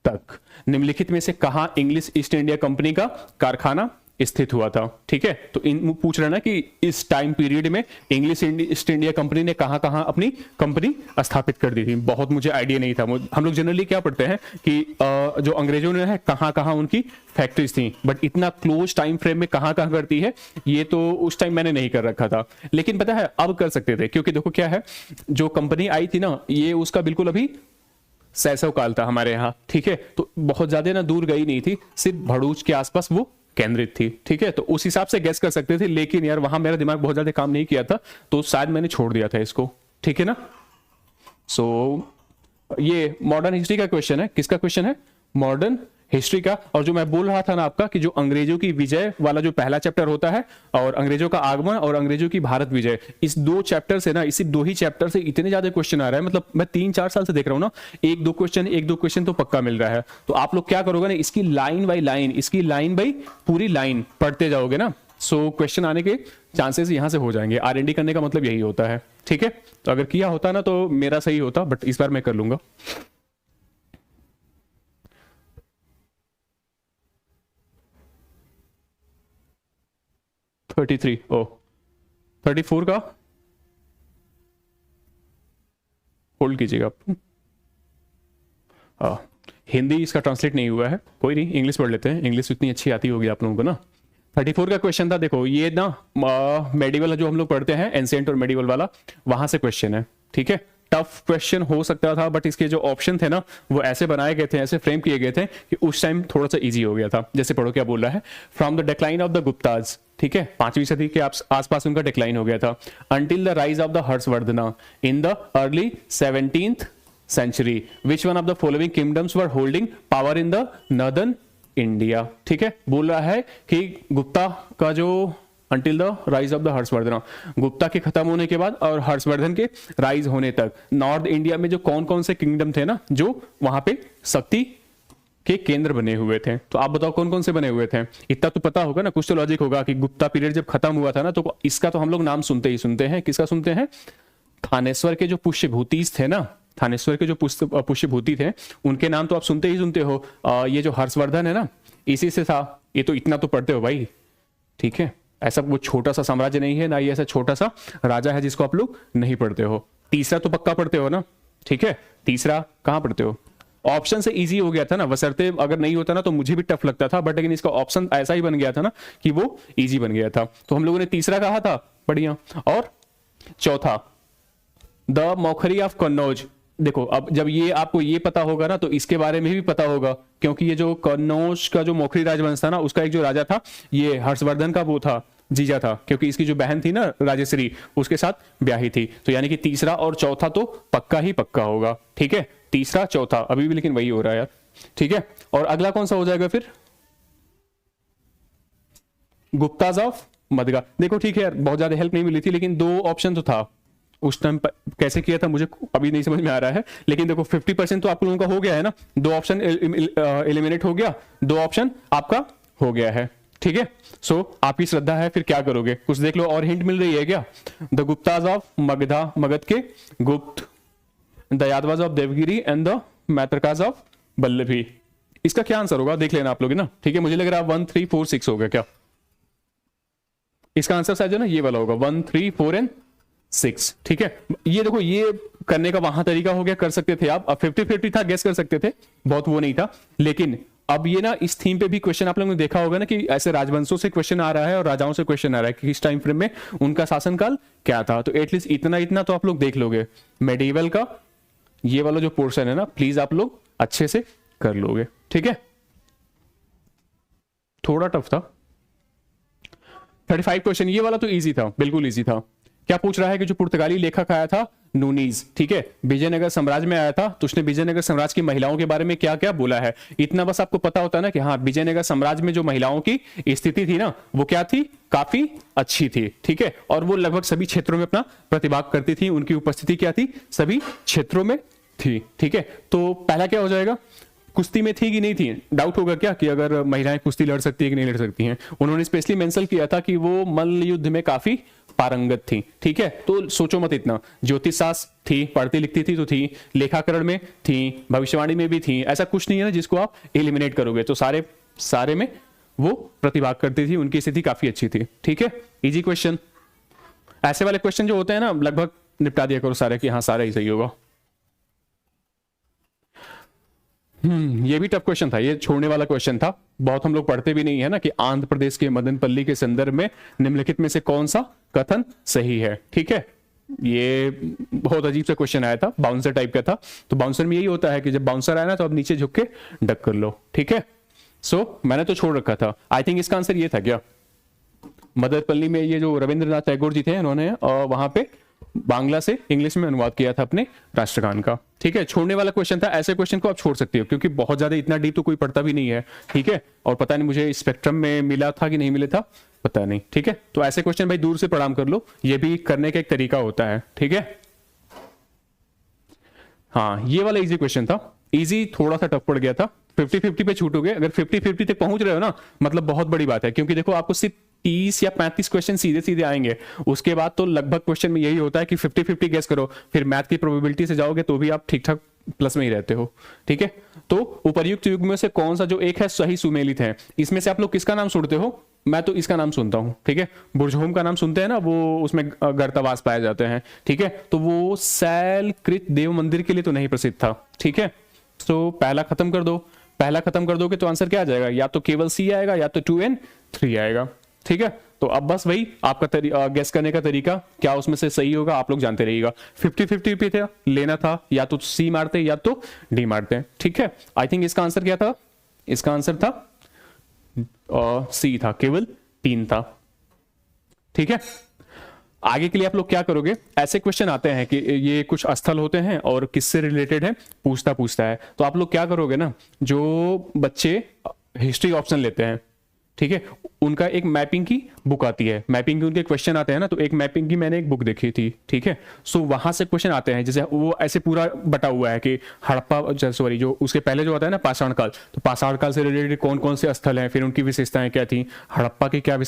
तक, निम्नलिखित में से कहां इंग्लिश ईस्ट इंडिया कंपनी का कारखाना स्थित हुआ था, ठीक है। तो इन पूछ रहे ना कि इस टाइम पीरियड में इंग्लिश ईस्ट इंडिया कंपनी ने कहां कहां अपनी कंपनी स्थापित कर दी थी। बहुत मुझे आइडिया नहीं था। हम लोग जनरली क्या पढ़ते हैं कि जो अंग्रेजों ने है कहां कहां उनकी फैक्ट्रीज थी, बट इतना क्लोज टाइम फ्रेम में कहां कहां करती है ये तो उस टाइम मैंने नहीं कर रखा था। लेकिन पता है अब कर सकते थे, क्योंकि देखो क्या है, जो कंपनी आई थी ना ये उसका बिल्कुल अभी शैशव काल था हमारे यहाँ, ठीक है। तो बहुत ज्यादा ना दूर गई नहीं थी, सिर्फ भड़ूच के आसपास वो केंद्रित थी, ठीक है। तो उस हिसाब से गैस कर सकते थे, लेकिन यार वहां मेरा दिमाग बहुत ज्यादा काम नहीं किया था, तो शायद मैंने छोड़ दिया था इसको, ठीक है ना। सो ये मॉडर्न हिस्ट्री का क्वेश्चन है। किसका क्वेश्चन है? मॉडर्न हिस्ट्री का। और जो मैं बोल रहा था ना आपका कि जो अंग्रेजों की विजय वाला जो पहला चैप्टर होता है, और अंग्रेजों का आगमन और अंग्रेजों की भारत विजय, इस 2 चैप्टर से ना, इसी 2 ही चैप्टर से इतने ज्यादा क्वेश्चन आ रहा है। मतलब मैं 3-4 साल से देख रहा हूं ना, 1-2 क्वेश्चन तो पक्का मिल रहा है। तो आप लोग क्या करोगे ना, इसकी लाइन बाई लाइन, इसकी लाइन बाई पूरी लाइन पढ़ते जाओगे ना, सो क्वेश्चन आने के चांसेस यहां से हो जाएंगे। R&D करने का मतलब यही होता है, ठीक है। तो अगर किया होता ना तो मेरा सही होता, बट इस बार मैं कर लूंगा। ओ 34 का होल्ड कीजिएगा आप। हिंदी इसका ट्रांसलेट नहीं हुआ है, कोई नहीं, इंग्लिश पढ़ लेते हैं। इंग्लिश इतनी अच्छी आती होगी आप लोगों को ना, 34 का क्वेश्चन था, देखो ये ना मेडिवल जो हम लोग पढ़ते हैं एंशिएंट और मेडिवल वाला, वहां से क्वेश्चन है, ठीक है। टफ क्वेश्चन हो सकता था, बट इसके जो ऑप्शन थे ना वो ऐसे बनाए गए थे, ऐसे फ्रेम किए गए थे कि उस टाइम थोड़ा सा इजी हो गया था। जैसे पढ़ो क्या बोल रहा है, from the decline of the Gupta's, ठीक है, 5वीं सदी के आसपास उनका डिक्लाइन हो गया था, until the rise of the Harshavardhana in the early 17th century, which one of the following kingdoms were holding power in the northern India, ठीक है। बोल रहा है कि गुप्ता का जो until the rise of the Harshavardhan, Gupta के खत्म होने के बाद और हर्षवर्धन के राइज होने तक नॉर्थ इंडिया में जो कौन कौन से किंगडम थे ना जो वहां पे शक्ति के केंद्र बने हुए थे, तो आप बताओ कौन कौन से बने हुए थे। इतना तो पता होगा ना, कुछ तो लॉजिक होगा कि गुप्ता पीरियड जब खत्म हुआ था ना, तो इसका तो हम लोग नाम सुनते ही सुनते हैं। किसका सुनते हैं? थानेश्वर के जो पुष्यभूतीस थे ना, थानेश्वर के जो पुष्यभूति थे उनके नाम तो आप सुनते ही सुनते हो। ये जो हर्षवर्धन है ना इसी से था, ये तो इतना तो पढ़ते हो भाई, ठीक है। ऐसा वो छोटा सा साम्राज्य नहीं है ना, ये ऐसा छोटा सा राजा है जिसको आप लोग नहीं पढ़ते हो। तीसरा तो पक्का पढ़ते हो ना, ठीक है। तीसरा कहां पढ़ते हो? ऑप्शन से इजी हो गया था ना, बशर्ते अगर नहीं होता ना तो मुझे भी टफ लगता था, बट लेकिन इसका ऑप्शन ऐसा ही बन गया था ना कि वो इजी बन गया था, तो हम लोगों ने तीसरा कहा था, बढ़िया। और चौथा द मौखरी ऑफ कन्नौज। देखो अब जब ये आपको ये पता होगा ना तो इसके बारे में भी पता होगा, क्योंकि ये जो कन्नौज का जो मौखरी राजवंश था ना उसका एक जो राजा था ये हर्षवर्धन का वो था, जीजा था, क्योंकि इसकी जो बहन थी ना राजेश्री उसके साथ ब्याही थी। तो यानी कि तीसरा और चौथा तो पक्का ही पक्का होगा, ठीक है। तीसरा चौथा अभी भी लेकिन वही हो रहा है यार, ठीक है। और अगला कौन सा हो जाएगा फिर? गुप्ताज ऑफ मदगा। देखो ठीक है यार, बहुत ज्यादा हेल्प नहीं मिली थी, लेकिन दो ऑप्शन तो था उस टाइम। कैसे किया था मुझे अभी नहीं समझ में आ रहा है, लेकिन देखो 50% तो आप लोगों का हो गया है ना, दो ऑप्शन एलिमिनेट हो गया, दो ऑप्शन आपका हो गया है, ठीक है। सो आपकी श्रद्धा है, फिर क्या करोगे कुछ देख लो। और हिंट मिल रही है क्या? द गुप्ताज ऑफ मगधा, मगध के Gupta, the Yadavas of Devagiri and the Maitrakas of Vallabhi. इसका क्या आंसर होगा देख लेना आप लोग ना, ठीक है। मुझे लग रहा है 1 3 4 6 होगा क्या? इसका आंसर शायद ना ये वाला होगा 1 3 4 एंड 6, ठीक है। ये देखो ये करने का वहां तरीका हो गया, कर सकते थे आप। अब 50-50 था, गेस कर सकते थे, बहुत वो नहीं था। लेकिन अब ये ना इस थीम पे भी क्वेश्चन आप लोगों ने देखा होगा ना कि ऐसे राजवंशों से क्वेश्चन आ रहा है और राजाओं से क्वेश्चन आ रहा है कि इस टाइम फ्रेम में उनका शासनकाल क्या था। तो एटलीस्ट इतना इतना तो आप लोग देख लोगे। मेडिवल का ये वाला जो पोर्शन है ना प्लीज आप लोग अच्छे से कर लोगे, ठीक है। थोड़ा टफ था 35 क्वेश्चन, ये वाला तो इजी था, बिल्कुल इजी था। क्या पूछ रहा है कि जो पुर्तगाली लेखक आया था नूनीज, ठीक है, विजयनगर साम्राज्य में आया था, तो उसने विजयनगर साम्राज्य की महिलाओं के बारे में क्या क्या बोला है। इतना बस आपको पता होता है ना कि हाँ विजयनगर साम्राज्य में जो महिलाओं की स्थिति थी ना वो क्या थी, काफी अच्छी थी, ठीक है। और वो लगभग सभी क्षेत्रों में अपना प्रतिभाग करती थी, उनकी उपस्थिति क्या थी, सभी क्षेत्रों में थी, ठीक है। तो पहला क्या हो जाएगा, कुश्ती में थी कि नहीं थी? डाउट होगा क्या कि अगर महिलाएं कुश्ती लड़ सकती है कि नहीं लड़ सकती हैं। उन्होंने स्पेशली मेंशन किया था कि वो मल्ल युद्ध में काफी पारंगत थी, ठीक है। तो सोचो मत इतना, ज्योतिष शास्त्र थी, पढ़ती लिखती थी तो थी, लेखाकरण में थी, भविष्यवाणी में भी थी। ऐसा कुछ नहीं है ना जिसको आप एलिमिनेट करोगे, तो सारे में वो प्रतिभाग करती थी, उनकी स्थिति काफी अच्छी थी, ठीक है। इजी क्वेश्चन, ऐसे वाले क्वेश्चन जो होते हैं ना लगभग निपटा दिया करो सारे कि हाँ सारा ही सही होगा। ये भी टफ क्वेश्चन था, ये छोड़ने वाला क्वेश्चन था, बहुत हम लोग पढ़ते भी नहीं है ना कि आंध्र प्रदेश के मदनपल्ली के संदर्भ में निम्नलिखित में से कौन सा कथन सही है, ठीक है। ये बहुत अजीब सा क्वेश्चन आया था, बाउंसर टाइप का था। तो बाउंसर में यही होता है कि जब बाउंसर आया ना तो अब नीचे झुक के डक कर लो, ठीक है। सो मैंने तो छोड़ रखा था, आई थिंक इसका आंसर ये था क्या, मदनपल्ली में ये जो रविंद्रनाथ टैगोर जी थे उन्होंने वहां पे बांग्ला से इंग्लिश में अनुवाद किया था अपने राष्ट्रगान का, ठीक है। छोड़ने वाला क्वेश्चन था, ऐसे क्वेश्चन को आप छोड़ सकते हो क्योंकि बहुत ज्यादा इतना डीप तो कोई पढ़ता भी नहीं है, ठीक है। और पता नहीं मुझे स्पेक्ट्रम में मिला था कि नहीं मिला था, पता नहीं, ठीक है। तो ऐसे क्वेश्चन भाई दूर से प्रणाम कर लो, ये भी करने का एक तरीका होता है, ठीक है। हाँ ये वाला इजी क्वेश्चन था, इजी थोड़ा सा टफ पड़ गया था। 50-50 पे छूटोगे, अगर 50-50 तक पहुंच रहे हो ना मतलब बहुत बड़ी बात है, क्योंकि देखो आपको सिर्फ 30 या 35 क्वेश्चन सीधे सीधे आएंगे, उसके बाद तो लगभग क्वेश्चन में यही होता है कि 50-50 गेस करो, फिर मैथ की प्रोबेबिलिटी से जाओगे तो भी आप ठीक ठाक प्लस में ही रहते हो, ठीक है। तो उपर्युक्त युग में से कौन सा जो एक है सही सुमेलित है, इसमें से आप लोग किसका नाम सुनते हो? मैं तो इसका नाम सुनता हूं, ठीक है। बुरझोम का नाम सुनते हैं ना, वो उसमें गर्तावास पाए जाते हैं, ठीक है। तो वो सैलकृत देव मंदिर के लिए तो नहीं प्रसिद्ध था, ठीक है। तो पहला खत्म कर दो, पहला खत्म कर दोगे तो आंसर क्या आ जाएगा, या तो केवल सी आएगा या तो 2 and 3 आएगा, ठीक है। तो अब बस वही आपका गेस करने का तरीका क्या उसमें से सही होगा आप लोग जानते रहिएगा। 50-50 पे था, लेना था या तो सी मारते या तो डी मारते, ठीक है। आई थिंक इसका आंसर क्या था, इसका आंसर था सी था, केवल 3 था, ठीक है। आगे के लिए आप लोग क्या करोगे, ऐसे क्वेश्चन आते हैं कि ये कुछ स्थल होते हैं और किससे रिलेटेड है पूछता है, तो आप लोग क्या करोगे ना, जो बच्चे हिस्ट्री ऑप्शन लेते हैं, ठीक है, उनका एक मैपिंग की बुक आती है, मैपिंग के उनके क्वेश्चन आते हैं ना, तो एक मैपिंग की मैंने एक बुक देखी थी, ठीक है। सो वहां से क्वेश्चन आते हैं, जैसे वो ऐसे पूरा बटा हुआ है कि हड़प्पा, सॉरी, जो उसके पहले जो आता है ना पाषाण काल, तो पाषाण काल से रिलेटेड कौन कौन से स्थल हैं, फिर उनकी विशेषताएं क्या थी, हड़प्पा की क्या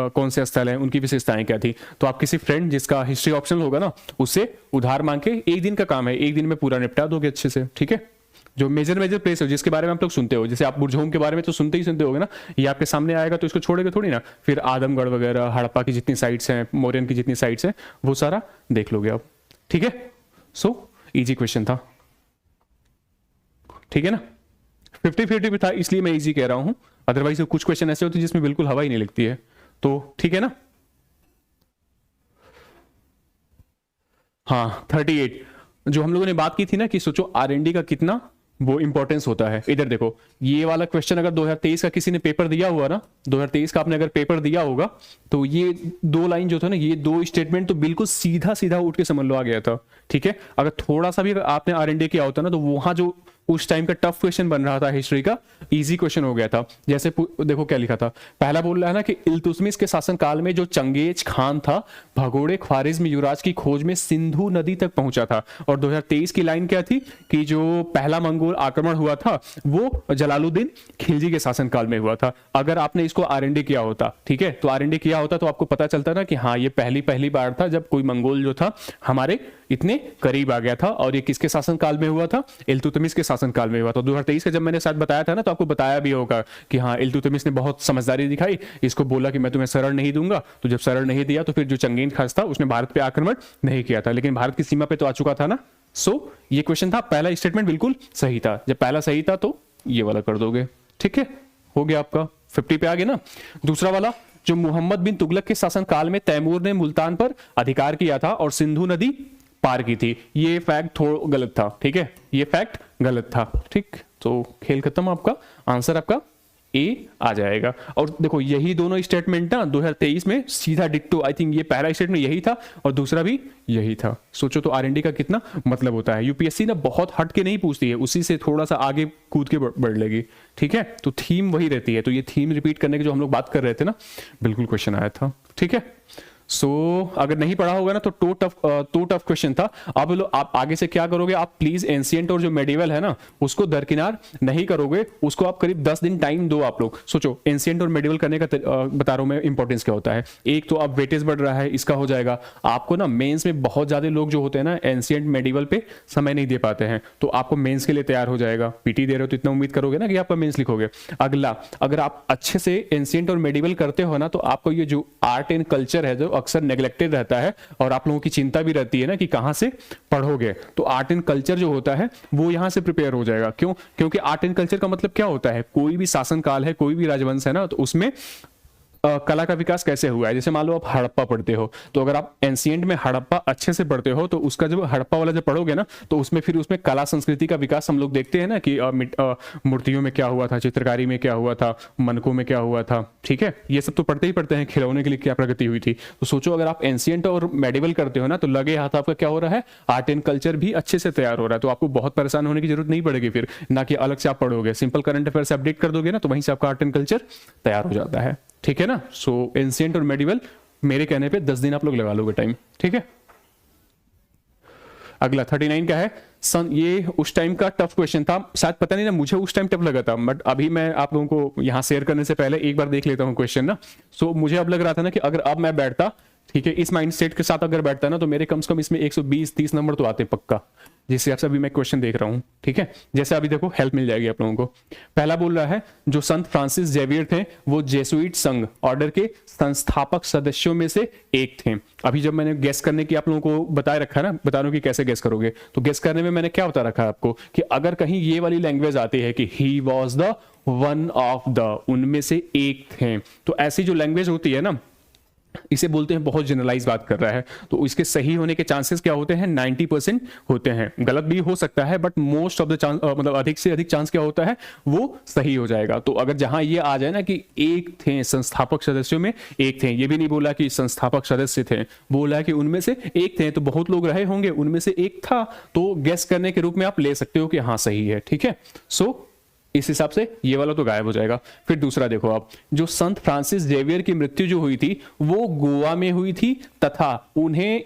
कौन से स्थल हैं, उनकी विशेषताएं क्या थी। तो आप किसी फ्रेंड जिसका हिस्ट्री ऑप्शन होगा ना, उससे उधार मांग के, एक दिन का काम है, एक दिन में पूरा निपटा दोगे अच्छे से, ठीक है। जो मेजर प्लेस है जिसके बारे में आप लोग सुनते हो, जैसे आप बुरझोम के बारे में तो सुनते ही सुनते होगे ना, ये आपके सामने आएगा तो इसको छोड़ेगा थोड़ी ना, फिर आदमगढ़ वगैरह, हड़प्पा की जितनी साइट्स हैं, मौर्यन की जितनी साइट्स हैं, वो सारा देख लोगे आप, ठीक है। सो इजी क्वेश्चन था, ठीक है ना। 50-50 भी था इसलिए मैं इजी कह रहा हूं, अदरवाइज कुछ क्वेश्चन ऐसे होते हैं जिसमें बिल्कुल हवा ही नहीं लगती है, तो ठीक है ना। हाँ 38 जो हम लोगों ने बात की थी ना कि सोचो R&D का कितना वो इंपॉर्टेंस होता है। इधर देखो, ये वाला क्वेश्चन अगर 2023 का किसी ने पेपर दिया हुआ ना, 2023 का आपने अगर पेपर दिया होगा, तो ये 2 लाइन जो था ना, ये 2 स्टेटमेंट तो बिल्कुल सीधा सीधा उठ के समझ लो आ गया था, ठीक है। अगर थोड़ा सा भी आपने R&D किया होता ना, तो वहां जो उस टाइम का टफ क्वेश्चन बन रहा था हिस्ट्री का, इजी क्वेश्चन हो गया था। जैसे देखो क्या लिखा था, पहला बोल रहा है ना कि इल्तुतमिश के शासनकाल में जो चंगेज खान था, भगोड़े ख्वारिज्म युवराज की खोज में सिंधु नदी तक पहुंचा था। और 2023 की लाइन क्या थी कि जो पहला मंगोल आक्रमण हुआ था वो जलालुद्दीन खिलजी के शासनकाल में हुआ था। अगर आपने इसको R&D किया होता, ठीक है, तो R&D किया होता तो आपको पता चलता ना कि हाँ ये पहली बार था जब कोई मंगोल जो था हमारे इतने करीब आ गया था। और ये किसके शासनकाल में हुआ था, इल्तुतमिश के शासनकाल में हुआ था। 2023 का जब मैंने शायद बताया था ना, तो आपको बताया भी होगा कि हाँ इल्तुतमिश ने बहुत समझदारी दिखाई, इसको बोला कि मैं तुम्हें शरण नहीं दूंगा, तो जब शरण नहीं दिया तो फिर जो चंगेज खान था उसने भारत पे आक्रमण नहीं किया था, लेकिन भारत की सीमा पे तो आ चुका था ना। सो ये क्वेश्चन था, पहला स्टेटमेंट बिल्कुल सही था, जब पहला सही था तो ये वाला कर दोगे, ठीक है, हो गया आपका 50 पे आ गया ना। दूसरा वाला, जो मोहम्मद बिन तुगलक के शासनकाल में तैमूर ने मुल्तान पर अधिकार किया था और सिंधु नदी पार की थी, ये फैक्ट थोड़ा गलत था, ठीक है, ये फैक्ट गलत था, ठीक। तो खेल खत्म, आपका आंसर आपका ए आ जाएगा। और देखो यही दोनों स्टेटमेंट ना 2023 में सीधा डिट्टो, आई थिंक ये पहला स्टेटमेंट यही था और दूसरा भी यही था। सोचो तो R&D का कितना मतलब होता है। यूपीएससी ना बहुत हट के नहीं पूछती है, उसी से थोड़ा सा आगे कूद के बढ़ लेगी, ठीक है। तो थीम वही रहती है, तो ये थीम रिपीट करने के जो हम लोग बात कर रहे थे ना, बिल्कुल क्वेश्चन आया था, ठीक है। सो अगर नहीं पढ़ा होगा ना तो टफ क्वेश्चन था। अब आप आगे से क्या करोगे, आप प्लीज एंशिएंट और जो मेडिवल है ना उसको दरकिनार नहीं करोगे, उसको आप करीब 10 दिन टाइम दो। आप लोग सोचो एंशिएंट और मेडिवल करने का बता रहा हूं मैं इंपॉर्टेंस क्या होता है। एक तो अब वेटेज बढ़ रहा है, इसका हो जाएगा आपको ना मेंस में बहुत ज्यादा लोग जो होते हैं ना एंशिएंट मेडिवल पे समय नहीं दे पाते हैं, तो आपको मेंस के लिए तैयार हो जाएगा। पीटी दे रहे हो तो इतना उम्मीद करोगे ना कि आपका मेंस लिखोगे। अगला, अगर आप अच्छे से एंशिएंट और मेडिवल करते हो ना तो आपको ये जो आर्ट एंड कल्चर है जो अक्सर नेग्लेक्टेड रहता है और आप लोगों की चिंता भी रहती है ना कि कहां से पढ़ोगे, तो आर्ट एंड कल्चर जो होता है वो यहां से प्रिपेयर हो जाएगा। क्यों? क्योंकि आर्ट एंड कल्चर का मतलब क्या होता है, कोई भी शासनकाल है, कोई भी राजवंश है ना, तो उसमें कला का विकास कैसे हुआ है। जैसे मान लो आप हड़प्पा पढ़ते हो, तो अगर आप एंशिएंट में हड़प्पा अच्छे से पढ़ते हो तो उसका जब हड़प्पा वाला जब पढ़ोगे ना तो उसमें फिर उसमें कला संस्कृति का विकास हम लोग देखते हैं ना कि मूर्तियों में क्या हुआ था, चित्रकारी में क्या हुआ था, मनकों में क्या हुआ था, ठीक है, ये सब तो पढ़ते ही पढ़ते हैं। खिलौने के लिए क्या प्रगति हुई थी। तो सोचो अगर आप एंशिएंट और मेडिवल करते हो ना तो लगे हाथ आपका क्या हो रहा है, आर्ट एंड कल्चर भी अच्छे से तैयार हो रहा है। तो आपको बहुत परेशान होने की जरूरत नहीं पड़ेगी फिर, ना कि अलग से आप पढ़ोगे, सिंपल करंट अफेयर से अपडेट कर दोगे ना तो वहीं से आपका आर्ट एंड कल्चर तैयार हो जाता है, ठीक है ना। सो एंशिएंट और मेडिवल मेरे कहने पे 10 दिन आप लोग लगा लोगे टाइम, ठीक है। अगला 39 का है सन, ये उस टाइम का टफ क्वेश्चन था, शायद पता नहीं ना, मुझे उस टाइम टफ लगा था, बट अभी मैं आप लोगों को यहां शेयर करने से पहले एक बार देख लेता हूं क्वेश्चन ना। सो मुझे अब लग रहा था ना कि अगर अब मैं बैठता, ठीक है, इस माइंडसेट के साथ अगर बैठता ना तो मेरे कम से कम इसमें 120-30 नंबर तो आते पक्का, जिस हिसाब से अभी मैं क्वेश्चन देख रहा हूं, ठीक है। जैसे अभी देखो हेल्प मिल जाएगी आप लोगों को। पहला बोल रहा है जो संत फ्रांसिस जेवियर थे वो जेसुइट संघ ऑर्डर के संस्थापक सदस्यों में से एक थे। अभी जब मैंने गेस करने की आप लोगों को बताए रखा है ना, बता रहा हूं कि कैसे गेस करोगे, तो गेस करने में मैंने क्या बता रखा है आपको कि अगर कहीं ये वाली लैंग्वेज आती है कि he was the one of the, उनमें से एक थे। तो ऐसी जो लैंग्वेज होती है ना, इसे बोलते हैं, बहुत जनरलाइज बात कर रहा है, तो इसके सही होने के चांसेस क्या होते हैं, 90% होते हैं। गलत भी हो सकता है but most of the chance, मतलब अधिक से अधिक चांस क्या होता है, वो सही हो जाएगा। तो अगर जहां ये आ जाए ना कि एक थे, संस्थापक सदस्यों में एक थे, ये भी नहीं बोला कि संस्थापक सदस्य थे, बोला कि उनमें से एक थे, तो बहुत लोग रहे होंगे, उनमें से एक था, तो गेस करने के रूप में आप ले सकते हो कि हाँ सही है। ठीक है, सो इस हिसाब से ये वाला तो गायब हो जाएगा। फिर दूसरा देखो आप, जो संत फ्रांसिस जेवियर की मृत्यु जो हुई थी वो गोवा में हुई थी, तथा उन्हें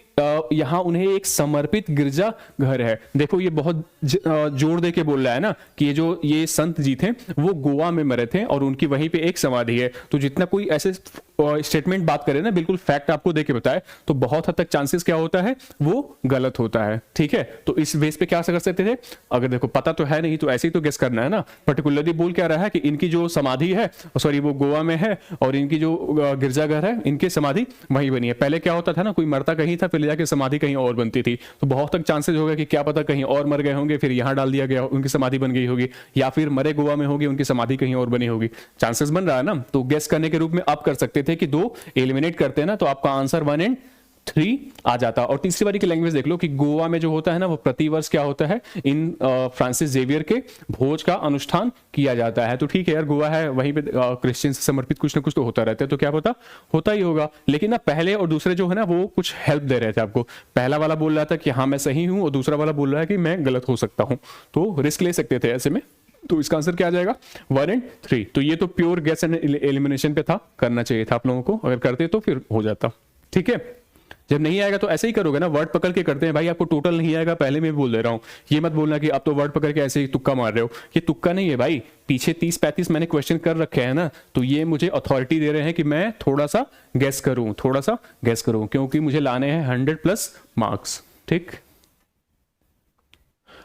यहां उन्हें एक समर्पित गिरजा घर है। देखो ये बहुत जोर दे के बोल रहा है ना कि ये संत जी थे वो गोवा में मरे थे और उनकी वहीं पे एक समाधि है। तो जितना कोई ऐसे स्टेटमेंट बात करे ना, बिल्कुल फैक्ट आपको दे के बताए, तो बहुत हद तक चांसेस क्या होता है, वो गलत होता है। ठीक है, तो इस बेस पे क्या कर सकते थे, अगर देखो पता तो है नहीं तो ऐसे ही तो गेस करना है ना। पर्टिकुलरली बोल क्या रहा है कि इनकी जो समाधि है, सॉरी वो गोवा में है, और इनकी जो गिरजाघर है, इनकी समाधि वहीं बनी है। पहले क्या होता था ना, कोई मरता कहीं था, फिर जाके समाधि कहीं और बनती थी, तो बहुत तक चांसेस हो गए कि क्या पता कहीं और मर गए होंगे, फिर यहां डाल दिया गया, उनकी समाधि बन गई होगी, या फिर मरे गोवा में होगी, उनकी समाधि कहीं और बनी होगी। चांसेस बन रहा है ना, तो गेस करने के रूप में आप कर सकते थे कि 2 एलिमिनेट करते हैं ना, तो आपका आंसर 1 एंड 3 आ जाता। और तीसरी बारी की लैंग्वेज देख लो कि गोवा में जो होता है ना, वो प्रतिवर्ष क्या होता है, इन फ्रांसिस जेवियर के भोज का अनुष्ठान किया जाता है। तो ठीक है यार, गोवा है, वहीं पे क्रिश्चियन से समर्पित कुछ ना कुछ तो होता रहता है, तो क्या पता होता ही होगा। लेकिन ना पहले और दूसरे जो है ना, वो कुछ हेल्प दे रहे थे आपको। पहला वाला बोल रहा था कि हाँ मैं सही हूं, और दूसरा वाला बोल रहा है कि मैं गलत हो सकता हूं, तो रिस्क ले सकते थे ऐसे में। तो इसका आंसर क्या आ जाएगा, 1 एंड 3। तो ये तो प्योर गेस एंड एलिमिनेशन पे था, करना चाहिए था आप लोगों को, अगर करते तो फिर हो जाता। ठीक है, जब नहीं आएगा तो ऐसे ही करोगे ना, वर्ड पकड़ के करते हैं भाई। आपको टोटल नहीं आएगा, पहले मैं बोल दे रहा हूं, ये मत बोलना कि आप तो वर्ड पकड़ के ऐसे ही तुक्का मार रहे हो। ये तुक्का नहीं है भाई, पीछे 30-35 मैंने क्वेश्चन कर रखे हैं ना, तो ये मुझे अथॉरिटी दे रहे हैं कि मैं थोड़ा सा गेस करूं, क्योंकि मुझे लाने हैं 100+ मार्क्स। ठीक,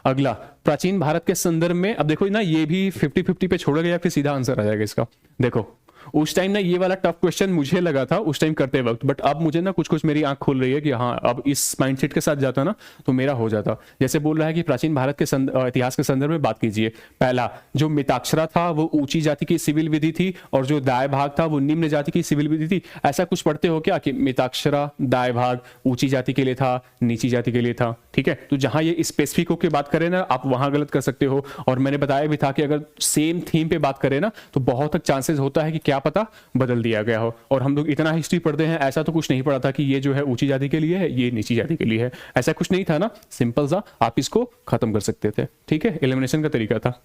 अगला, प्राचीन भारत के संदर्भ में, अब देखो ना ये भी 50-50 पे छोड़ा गया, फिर सीधा आंसर आ जाएगा इसका। देखो उस टाइम ना ये वाला टफ क्वेश्चन मुझे लगा था उस टाइम करते वक्त, बट अब मुझे ना कुछ कुछ मेरी आंख खुल रही है कि हाँ अब इस माइंडसेट के साथ जाता ना तो मेरा हो जाता। जैसे बोल रहा है कि प्राचीन भारत के इतिहास के संदर्भ में बात कीजिए। पहला, जो मिताक्षरा था वो ऊंची जाति की सिविल विधि थी, और जो दाय भाग था वो निम्न जाति की सिविल विधि थी। ऐसा कुछ पढ़ते हो क्या कि मिताक्षरा दाय भाग ऊंची जाति के लिए था, नीची जाति के लिए था? ठीक है, तो जहां ये स्पेसिफिक होकर बात करें ना, आप वहां गलत कर सकते हो। और मैंने बताया भी था कि अगर सेम थीम पे बात करें ना, तो बहुत तक चांसेस होता है कि क्या पता बदल दिया गया हो। और हम लोग इतना हिस्ट्री पढ़ते हैं, ऐसा तो कुछ नहीं पढ़ा था कि ये जो है ऊंची जाति के लिए है, ये नीची जाति के लिए है, ऐसा कुछ नहीं था ना। सिंपल सा आप इसको खत्म कर सकते थे। ठीक है, एलिमिनेशन का तरीका था।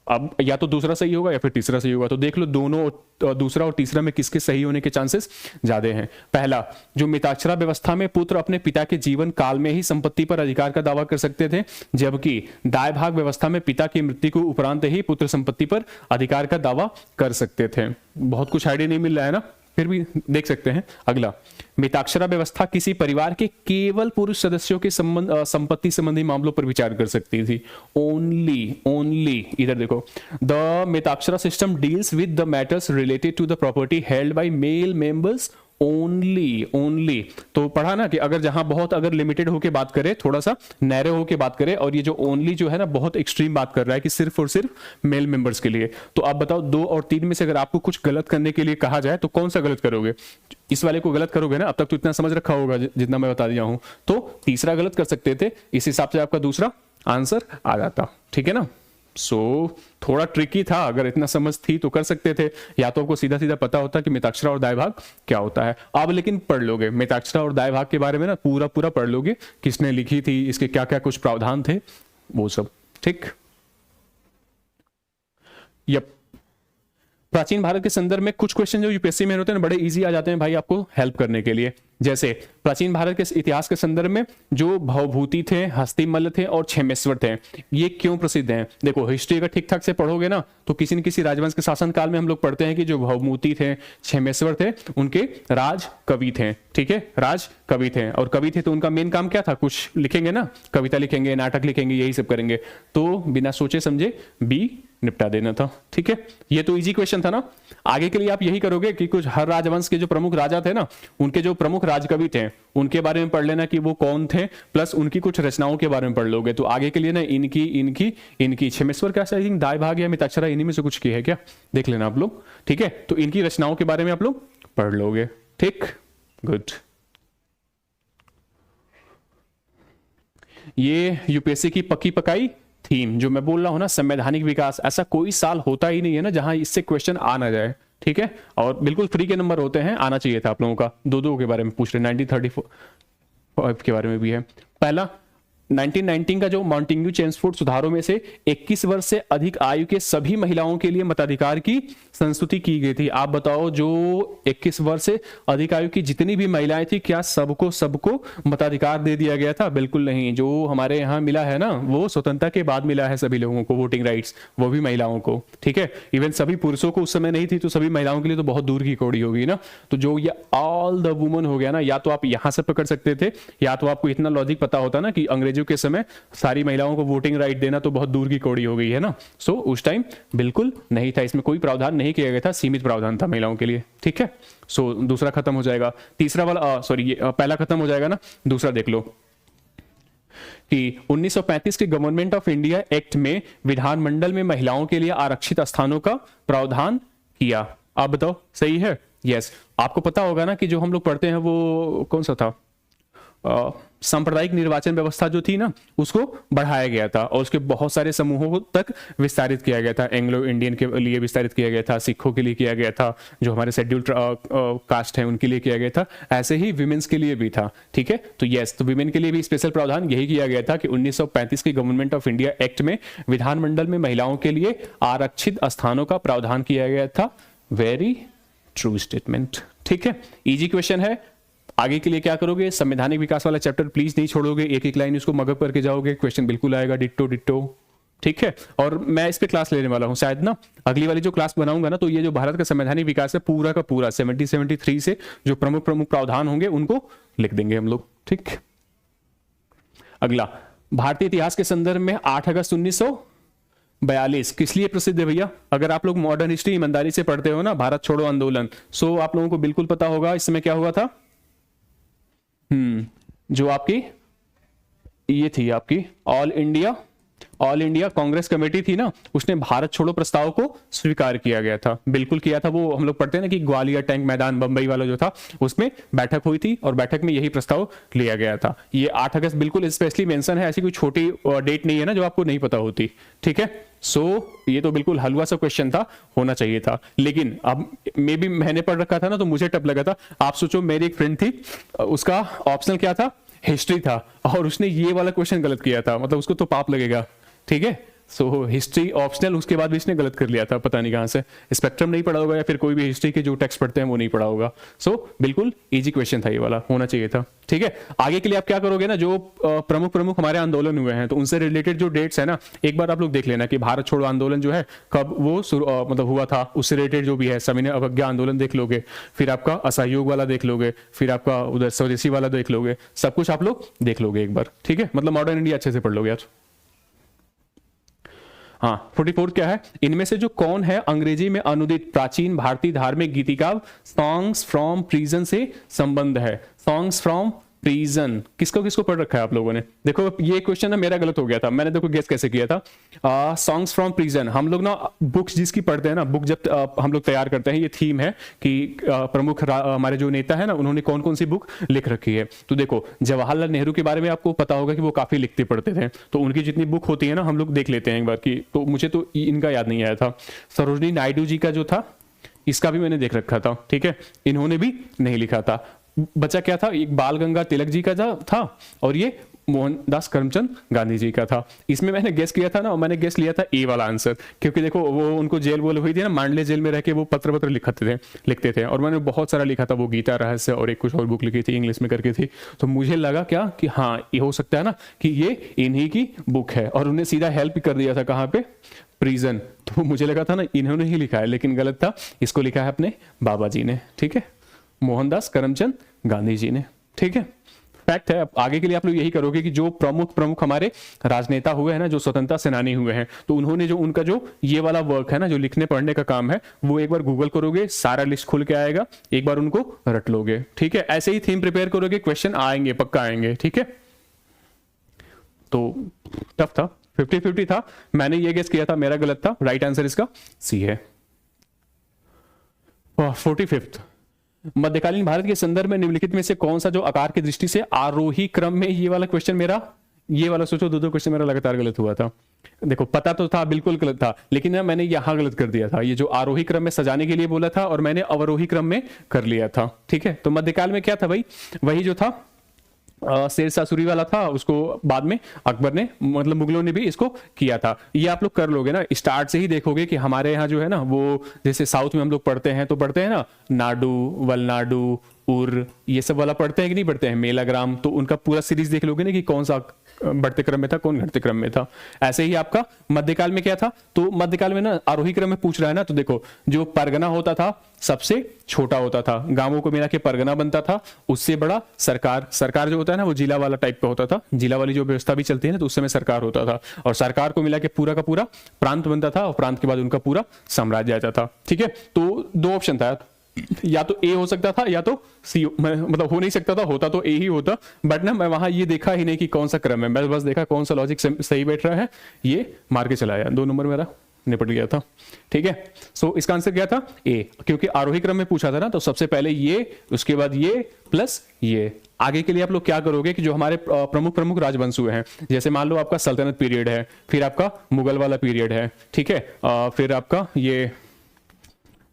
अब या तो दूसरा सही होगा या फिर तीसरा सही होगा, तो देख लो दोनों, दूसरा और तीसरा में किसके सही होने के चांसेस ज्यादा हैं। पहला, जो मिताक्षरा व्यवस्था में पुत्र अपने पिता के जीवन काल में ही संपत्ति पर अधिकार का दावा कर सकते थे, जबकि दाय भाग व्यवस्था में पिता की मृत्यु को उपरांत ही पुत्र संपत्ति पर अधिकार का दावा कर सकते थे। बहुत कुछ आइडिया नहीं मिल रहा है ना, फिर भी देख सकते हैं। अगला, मिताक्षरा व्यवस्था किसी परिवार के केवल पुरुष सदस्यों के संपत्ति संबंधी मामलों पर विचार कर सकती थी। ओनली इधर देखो, the Mitakshara system deals with the matters related to the property held by male members only. तो पढ़ा ना कि अगर जहां बहुत अगर लिमिटेड होके बात करे, थोड़ा सा नैरो होके बात करे, और ये जो ओनली जो है ना बहुत एक्सट्रीम बात कर रहा है कि सिर्फ और सिर्फ मेल मेंबर्स के लिए। तो आप बताओ 2 और 3 में से अगर आपको कुछ गलत करने के लिए कहा जाए तो कौन सा गलत करोगे? इस वाले को गलत करोगे ना, अब तक तो इतना समझ रखा होगा जितना मैं बता दिया हूं, तो तीसरा गलत कर सकते थे, इस हिसाब से आपका दूसरा आंसर आ जाता। ठीक है ना, सो थोड़ा ट्रिकी था, अगर इतना समझ थी तो कर सकते थे, या तो आपको सीधा सीधा पता होता कि मिताक्षरा और दाय भाग क्या होता है। अब लेकिन पढ़ लोगे मिताक्षरा और दाय भाग के बारे में ना, पूरा पढ़ लोगे, किसने लिखी थी, इसके क्या क्या कुछ प्रावधान थे, वो सब। ठीक, यप। प्राचीन भारत के संदर्भ में कुछ क्वेश्चन जो यूपीएससी में होते हैं बड़े इजी आ जाते हैं भाई आपको हेल्प करने के लिए। जैसे प्राचीन भारत के इतिहास के संदर्भ में जो भवभूति थे, हस्तिमल्ल थे और क्षेमेश्वर थे, ये क्यों प्रसिद्ध हैं? देखो हिस्ट्री अगर ठीक ठाक से पढ़ोगे ना, तो किसी न किसी राजवंश के शासन काल में हम लोग पढ़ते हैं कि जो भवभूति थे, क्षेमेश्वर थे, उनके राज कवि थे। ठीक है, राज कवि थे, और कवि थे तो उनका मेन काम क्या था? कुछ लिखेंगे ना, कविता लिखेंगे, नाटक लिखेंगे, यही सब करेंगे। तो बिना सोचे समझे बी निपटा देना था। ठीक है, ये तो इजी क्वेश्चन था ना। आगे के लिए आप यही करोगे कि कुछ हर राजवंश के जो प्रमुख राजा थे ना, उनके जो प्रमुख राजकवि थे उनके बारे में पढ़ लेना कि वो कौन थे, प्लस उनकी कुछ रचनाओं के बारे में पढ़ लोगे। तो आगे के लिए ना इनकी इनकी इनकी क्षमेश्वर क्या आई थिंक दाई भाग या मिताक्षरा इन्हीं में से कुछ की है क्या, देख लेना आप लोग। ठीक है, तो इनकी रचनाओं के बारे में आप लोग पढ़ लोगे। ठीक, गुड। ये यूपीएससी की पक्की पकाई थीम जो मैं बोल रहा हूं ना, संवैधानिक विकास, ऐसा कोई साल होता ही नहीं है ना जहां इससे क्वेश्चन आ ना जाए। ठीक है, और बिल्कुल फ्री के नंबर होते हैं, आना चाहिए था आप लोगों का। दो के बारे में पूछ रहे, 1934 के बारे में भी है। पहला 1919 का जो मॉन्टेग्यू चेम्सफोर्ड सुधारों में से 21 वर्ष से अधिक आयु के सभी महिलाओं के लिए मताधिकार की संस्तुति की गई थी। आप बताओ, जो 21 वर्ष से अधिक आयु की जितनी भी महिलाएं थी, क्या सबको मताधिकार दे दिया गया था? बिल्कुल नहीं। जो हमारे यहाँ मिला है ना, वो स्वतंत्रता के बाद मिला है सभी लोगों को वोटिंग राइट्स, वो भी महिलाओं को। ठीक है, इवन सभी पुरुषों को उस समय नहीं थी, तो सभी महिलाओं के लिए तो बहुत दूर की कौड़ी होगी ना। तो जो ये ऑल द वुमन हो गया ना, या तो आप यहां से पकड़ सकते थे, या तो आपको इतना लॉजिक पता होता ना कि अंग्रेजों के समय सारी महिलाओं को वोटिंग राइट देना तो बहुत दूर की कौड़ी हो गई है ना। सो उस टाइम बिल्कुल नहीं था, इसमें कोई प्रावधान नहीं किया गया था, सीमित प्रावधान था महिलाओं के लिए। ठीक है, सो दूसरा खत्म हो जाएगा। तीसरा वाला सॉरी पहला खत्म हो जाएगा ना, दूसरा देख लो कि 1935 के गवर्नमेंट ऑफ इंडिया एक्ट में विधानमंडल में महिलाओं के लिए आरक्षित स्थानों का प्रावधान किया। आप बताओ सही है? यस। आपको पता होगा ना कि जो हम लोग पढ़ते हैं वो कौन सा था, सांप्रदायिक निर्वाचन व्यवस्था जो थी ना, उसको बढ़ाया गया था और उसके बहुत सारे समूहों तक विस्तारित किया गया था। एंग्लो इंडियन के लिए विस्तारित किया गया था, सिखों के लिए किया गया था, जो हमारे शेड्यूल्ड कास्ट है उनके लिए किया गया था, ऐसे ही विमेन्स के लिए भी था। ठीक है, तो यस, तो विमेन के लिए भी स्पेशल प्रावधान यही किया गया था कि 1935 के गवर्नमेंट ऑफ इंडिया एक्ट में विधानमंडल में महिलाओं के लिए आरक्षित स्थानों का प्रावधान किया गया था। Very true statement. ठीक है, इजी क्वेश्चन है। आगे के लिए क्या करोगे, संवैधानिक विकास वाला चैप्टर प्लीज नहीं छोड़ोगे, एक एक लाइन उसको मगअप करके जाओगे, क्वेश्चन बिल्कुल आएगा डिट्टो डिट्टो। ठीक है, और मैं इस पे क्लास लेने वाला हूं शायद ना, अगली वाली जो क्लास बनाऊंगा ना, तो ये जो भारत का संवैधानिक विकास है पूरा का पूरा 73 से जो प्रमुख प्रावधान होंगे उनको लिख देंगे हम लोग। ठीक, अगला भारतीय इतिहास के संदर्भ में 8 अगस्त 1942 किस लिए प्रसिद्ध है भैया? अगर आप लोग मॉडर्न हिस्ट्री ईमानदारी से पढ़ते हो ना, भारत छोड़ो आंदोलन, सो आप लोगों को बिल्कुल पता होगा इस समय क्या हुआ था। जो आपकी ये थी आपकी ऑल इंडिया कांग्रेस कमेटी थी ना, उसने भारत छोड़ो प्रस्ताव को स्वीकार किया गया था। बिल्कुल किया था। वो हम लोग पढ़ते हैं ना कि ग्वालियर टैंक मैदान बंबई वाला जो था, उसमें बैठक हुई थी और बैठक में यही प्रस्ताव लिया गया था। ये 8 अगस्त बिल्कुल स्पेशली मेंशन है, ऐसी कोई छोटी डेट नहीं है ना जो आपको नहीं पता होती। ठीक है, सो ये तो बिल्कुल हलवा सा क्वेश्चन था, होना चाहिए था। लेकिन अब मे भी मैंने पढ़ रखा था ना, तो मुझे टफ लगा था। आप सोचो, मेरी एक फ्रेंड थी, उसका ऑप्शनल क्या था, हिस्ट्री था, और उसने ये वाला क्वेश्चन गलत किया था, मतलब उसको तो पाप लगेगा। ठीक है, सो हिस्ट्री ऑप्शनल, उसके बाद भी इसने गलत कर लिया था, पता नहीं कहां से, स्पेक्ट्रम नहीं पढ़ा होगा या फिर कोई भी हिस्ट्री के जो टेक्स्ट पढ़ते हैं वो नहीं पढ़ा होगा। सो बिल्कुल इजी क्वेश्चन था, ये वाला होना चाहिए था। ठीक है, आगे के लिए आप क्या करोगे ना, जो प्रमुख हमारे आंदोलन हुए हैं तो उनसे रिलेटेड जो डेट्स है ना, एक बार आप लोग देख लेना कि भारत छोड़ो आंदोलन जो है कब वो मतलब हुआ था, उससे रिलेटेड जो भी है सविनय अवज्ञा आंदोलन देख लोगे, फिर आपका असहयोग वाला देख लोगे, फिर आपका उधर स्वदेशी वाला देख लोगे, सब कुछ आप लोग देख लोगे एक बार। ठीक है, मतलब मॉडर्न इंडिया अच्छे से पढ़ लोगे आज। हाँ, 44 क्या है, इनमें से जो कौन है अंग्रेजी में अनुदित प्राचीन भारतीय धार्मिक गीतिका सॉन्ग्स फ्रॉम प्रिजन से संबंध है? सॉन्ग्स फ्रॉम प्रिजन किसको पढ़ रखा है आप लोगों ने? देखो ये क्वेश्चन ना मेरा गलत हो गया था, मैंने देखो गेस कैसे किया था। सॉन्ग्स फ्रॉम प्रिजन, हम लोग ना बुक्स जिसकी पढ़ते हैं ना, बुक जब हम लोग तैयार करते हैं, ये थीम है कि प्रमुख हमारे जो नेता है ना, उन्होंने कौन कौन सी बुक लिख रखी है। तो देखो जवाहरलाल नेहरू के बारे में आपको पता होगा कि वो काफी लिखते पढ़ते थे, तो उनकी जितनी बुक होती है ना हम लोग देख लेते हैं एक बार की। तो मुझे तो इनका याद नहीं आया था। सरोजनी नायडू जी का जो था, इसका भी मैंने देख रखा था। ठीक है, इन्होंने भी नहीं लिखा था। बचा क्या था, एक बाल गंगा तिलक जी का था और ये मोहनदास करमचंद गांधी जी का था। इसमें मैंने गेस किया था ना, और मैंने गेस लिया था ए वाला आंसर, क्योंकि देखो वो उनको जेल बोल हुई थी ना, मांडले जेल में रह के वो पत्र लिखते थे और मैंने बहुत सारा लिखा था, वो गीता रहस्य और एक कुछ और बुक लिखी थी, इंग्लिश में करके थी। तो मुझे लगा क्या कि हाँ ये हो सकता है ना कि ये इन्हीं की बुक है, और उन्हें सीधा हेल्प कर दिया था कहाँ पे, प्रिजन। तो मुझे लगा था ना इन्होंने ही लिखा है, लेकिन गलत था, इसको लिखा है अपने बाबा जी ने। ठीक है, मोहनदास करमचंद गांधी जी ने। ठीक है, फैक्ट है। आगे के लिए आप लोग यही करोगे कि जो प्रमुख प्रमुख हमारे राजनेता हुए हैं ना, जो स्वतंत्रता सेनानी हुए हैं, तो उन्होंने जो उनका जो ये वाला वर्क है ना, जो लिखने पढ़ने का काम है, वो एक बार गूगल करोगे, सारा लिस्ट खुल के आएगा, एक बार उनको रट लोगे। ठीक है, ऐसे ही थीम प्रिपेयर करोगे, क्वेश्चन आएंगे, पक्का आएंगे। ठीक है, तो टफ था, 50-50 था। मैंने ये गेस किया था, मेरा गलत था। राइट आंसर इसका सी है। 45th, मध्यकालीन भारत के संदर्भ में निम्नलिखित में से कौन सा जो आकार की दृष्टि से आरोही क्रम में, ये वाला क्वेश्चन मेरा, ये वाला सोचो, दो क्वेश्चन मेरा लगातार गलत हुआ था। देखो पता तो था, बिल्कुल गलत था, लेकिन ना मैंने यहां गलत कर दिया था। ये जो आरोही क्रम में सजाने के लिए बोला था और मैंने अवरोही क्रम में कर लिया था। ठीक है, तो मध्यकाल में क्या था भाई, वही जो था शेरशाह सूरी वाला था, उसको बाद में अकबर ने, मतलब मुगलों ने भी इसको किया था। ये आप लोग कर लोगे ना, स्टार्ट से ही देखोगे कि हमारे यहाँ जो है ना, वो जैसे साउथ में हम लोग पढ़ते हैं, तो पढ़ते हैं ना नाडु, वलनाडु, उर, ये सब वाला पढ़ते हैं कि नहीं पढ़ते हैं, मेलाग्राम, तो उनका पूरा सीरीज देख लोगे ना कि कौन सा बढ़ते क्रम में था, कौन घटते क्रम में था। ऐसे ही आपका मध्यकाल में क्या था, तो मध्यकाल में ना आरोही क्रम में पूछ रहा है ना, तो देखो जो परगना होता था सबसे छोटा होता था, गांवों को मिला के परगना बनता था, उससे बड़ा सरकार, सरकार जो होता है ना वो जिला वाला टाइप का होता था, जिला वाली जो व्यवस्था भी चलती है ना, तो उस समय सरकार होता था, और सरकार को मिला के पूरा का पूरा प्रांत बनता था, और प्रांत के बाद उनका पूरा साम्राज्य आ जाता था। ठीक है, तो दो ऑप्शन था, या तो ए हो सकता था या तो सी, मतलब हो नहीं सकता था, होता तो ए ही होता, बट ना मैं वहां ये देखा ही नहीं कि कौन सा क्रम है, मैं बस देखा कौन सा लॉजिक सही बैठ रहा है, ये मार के चलाया, 2 नंबर मेरा निपट गया था। ठीक है, सो इसका आंसर क्या था, ए, क्योंकि आरोही क्रम में पूछा था ना, तो सबसे पहले ये, उसके बाद ये प्लस ये। आगे के लिए आप लोग क्या करोगे कि जो हमारे प्रमुख प्रमुख राजवंश हुए हैं, जैसे मान लो आपका सल्तनत पीरियड है, फिर आपका मुगल वाला पीरियड है, ठीक है, फिर आपका ये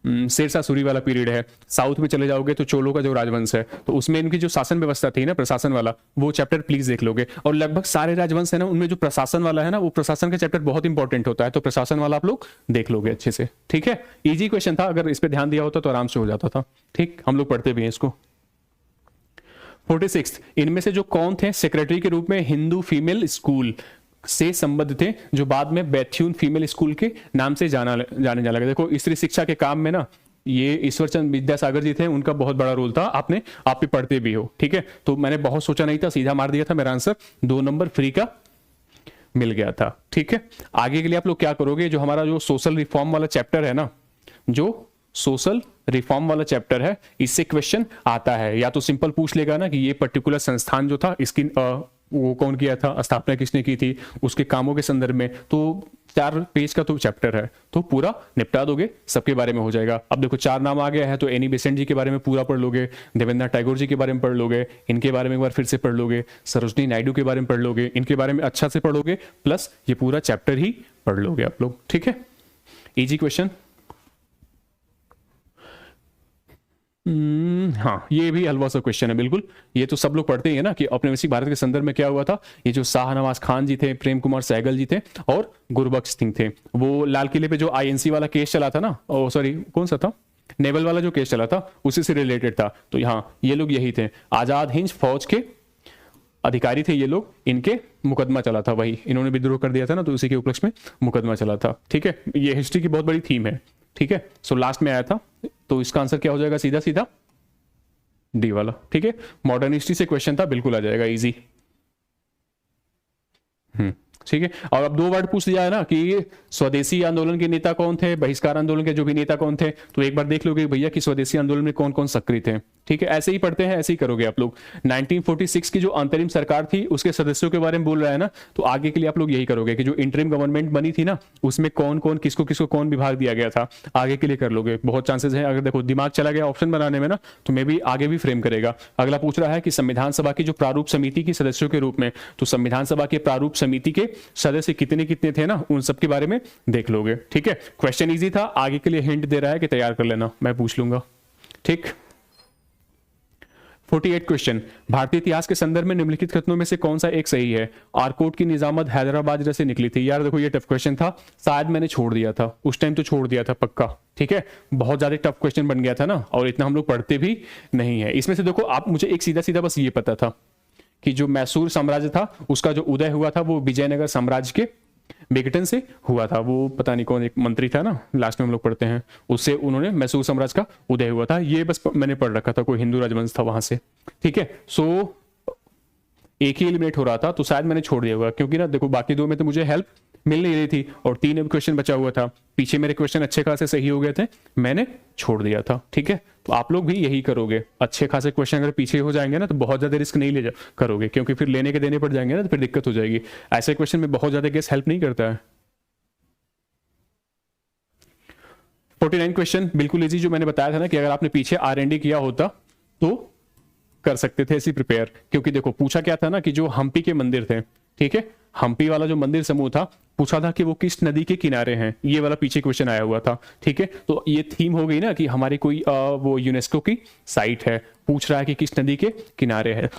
शेरशाह सूरी वाला पीरियड है, साउथ में चले जाओगे तो चोलों का जो राजवंश है, तो उसमें इनकी जो शासन व्यवस्था थी ना, प्रशासन वाला, वो चैप्टर प्लीज देख लोगे। और लगभग सारे राजवंश है ना, उनमें जो प्रशासन वाला है ना, वो प्रशासन का चैप्टर बहुत इंपॉर्टेंट होता है, तो प्रशासन वाला आप लोग देख लोगे अच्छे से। ठीक है, इजी क्वेश्चन था, अगर इस पर ध्यान दिया होता तो आराम से हो जाता था। ठीक, हम लोग पढ़ते भी हैं इसको। 46, इनमें से जो कौन थे सेक्रेटरी के रूप में हिंदू फीमेल स्कूल से संबद्ध थे, जो बाद में बैथ्यून फीमेल स्कूल के नाम से जाने जाने लगा। देखो स्त्री शिक्षा के काम में ना, ये ईश्वरचंद विद्यासागर जी थे, उनका बहुत बड़ा रोल था, आपने आप भी पढ़ते भी हो। ठीक है, तो मैंने बहुत सोचा नहीं था, सीधा मार दिया था, मेरा आंसर 2 नंबर फ्री का मिल गया था। ठीक है, आगे के लिए आप लोग क्या करोगे, जो हमारा जो सोशल रिफॉर्म वाला चैप्टर है ना, जो सोशल रिफॉर्म वाला चैप्टर है, इससे क्वेश्चन आता है, या तो सिंपल पूछ लेगा ना कि ये पर्टिकुलर संस्थान जो था, इसकी वो कौन किया था, स्थापना किसने की थी, उसके कामों के संदर्भ में, तो 4 पेज का तो चैप्टर है, तो पूरा निपटा दोगे, सबके बारे में हो जाएगा। अब देखो 4 नाम आ गया है, तो एनी बेसेंट जी के बारे में पूरा पढ़ लोगे, देवेंद्र टैगोर जी के बारे में पढ़ लोगे, इनके बारे में एक बार फिर से पढ़ लोगे, सरोजनी नायडू के बारे में पढ़ लोगे, इनके बारे में अच्छा से पढ़ोगे, प्लस ये पूरा चैप्टर ही पढ़ लोगे आप लोग। ठीक है, इजी क्वेश्चन। हाँ, ये भी हलवा सा क्वेश्चन है, बिल्कुल, ये तो सब लोग पढ़ते ही है ना, कि औपनिवेशिक भारत के संदर्भ में क्या हुआ था। ये जो शाहनवाज खान जी थे, प्रेम कुमार सहगल जी थे, और गुरबख्श सिंह थे, वो लाल किले पे जो आईएनसी वाला केस चला था ना, ओ सॉरी कौन सा था, नेवल वाला जो केस चला था, उसी से रिलेटेड था। तो यहाँ ये लोग यही थे, आजाद हिंद फौज के अधिकारी थे ये लोग, इनके मुकदमा चला था, वही इन्होंने विद्रोह कर दिया था ना, तो उसी के उपलक्ष्य में मुकदमा चला था। ठीक है, ये हिस्ट्री की बहुत बड़ी थीम है। ठीक है, सो लास्ट में आया था, तो इसका आंसर क्या हो जाएगा, सीधा सीधा डी वाला। ठीक है, मॉडर्न हिस्ट्री से क्वेश्चन था, बिल्कुल आ जाएगा इजी। ठीक है, और अब 2 वर्ड पूछ दिया है ना कि स्वदेशी आंदोलन के नेता कौन थे, बहिष्कार आंदोलन के जो भी नेता कौन थे, तो एक बार देख लोगे भैया कि स्वदेशी आंदोलन में कौन कौन सक्रिय थे। ठीक है, ऐसे ही पढ़ते हैं, ऐसे ही करोगे आप लोग। 1946 की जो अंतरिम सरकार थी, उसके सदस्यों के बारे में बोल रहा है ना, तो आगे के लिए आप लोग यही करोगे कि जो इंटरिम गवर्नमेंट बनी थी ना, उसमें कौन कौन किसको किसको कौन विभाग दिया गया था, आगे के लिए कर लोगे। बहुत चांसेस है, अगर देखो दिमाग चला गया ऑप्शन बनाने में ना, तो मे भी आगे भी फ्रेम करेगा। अगला पूछ रहा है कि संविधान सभा की जो प्रारूप समिति की सदस्यों के रूप में, तो संविधान सभा के प्रारूप समिति के सदस्य कितने कितने थे ना, उन सब के बारे में देख लोगे। ठीक है, क्वेश्चन इजी था, आगे के लिए हिंट दे रहा है कि तैयार कर लेना, मैं पूछ लूंगा। ठीक, 48 क्वेश्चन, भारतीय इतिहास के संदर्भ में निम्नलिखित कथनों में से कौन सा एक सही है। आरकोट की निजामत हैदराबाद से निकली थी। यार देखो ये टफ क्वेश्चन था, शायद मैंने छोड़ दिया था उस टाइम, तो छोड़ दिया था पक्का। ठीक है, बहुत ज्यादा टफ क्वेश्चन बन गया था ना, और इतना हम लोग पढ़ते भी नहीं है। इसमें से देखो आप, मुझे एक सीधा सीधा बस ये पता था कि जो मैसूर साम्राज्य था, उसका जो उदय हुआ था वो विजयनगर साम्राज्य के विघटन से हुआ था। वो पता नहीं कौन एक मंत्री था ना, लास्ट में हम लोग पढ़ते हैं, उससे उन्होंने मैसूर साम्राज्य का उदय हुआ था। ये बस मैंने पढ़ रखा था, कोई हिंदू राजवंश था वहां से। ठीक है, सो एक ही एलिमिनेट हो रहा था, तो शायद मैंने छोड़ दिया होगा, क्योंकि ना देखो बाकी दो में तो मुझे हेल्प मिल नहीं रही थी और 3 क्वेश्चन बचा हुआ था, पीछे मेरे क्वेश्चन अच्छे खासे सही हो गए थे, मैंने छोड़ दिया था। ठीक है, तो आप लोग भी यही करोगे, अच्छे खासे क्वेश्चन अगर पीछे हो जाएंगे ना तो बहुत ज्यादा रिस्क नहीं करोगे, क्योंकि फिर लेने के देने पड़ जाएंगे ना तो फिर दिक्कत हो जाएगी। ऐसे क्वेश्चन में बहुत ज्यादा गेस हेल्प नहीं करता है। 49 क्वेश्चन बिल्कुल इजी, जो मैंने बताया था ना कि अगर आपने पीछे R&D किया होता तो कर सकते थे ऐसी प्रिपेयर, क्योंकि देखो पूछा क्या था ना कि जो हम्पी के मंदिर थे, ठीक है, हम्पी वाला जो मंदिर समूह था, पूछा था कि वो किस नदी के किनारे हैं, ये वाला पीछे क्वेश्चन आया हुआ था। ठीक है, तो ये थीम हो गई ना कि हमारी कोई वो यूनेस्को की साइट है, पूछ रहा है कि किस नदी के किनारे है।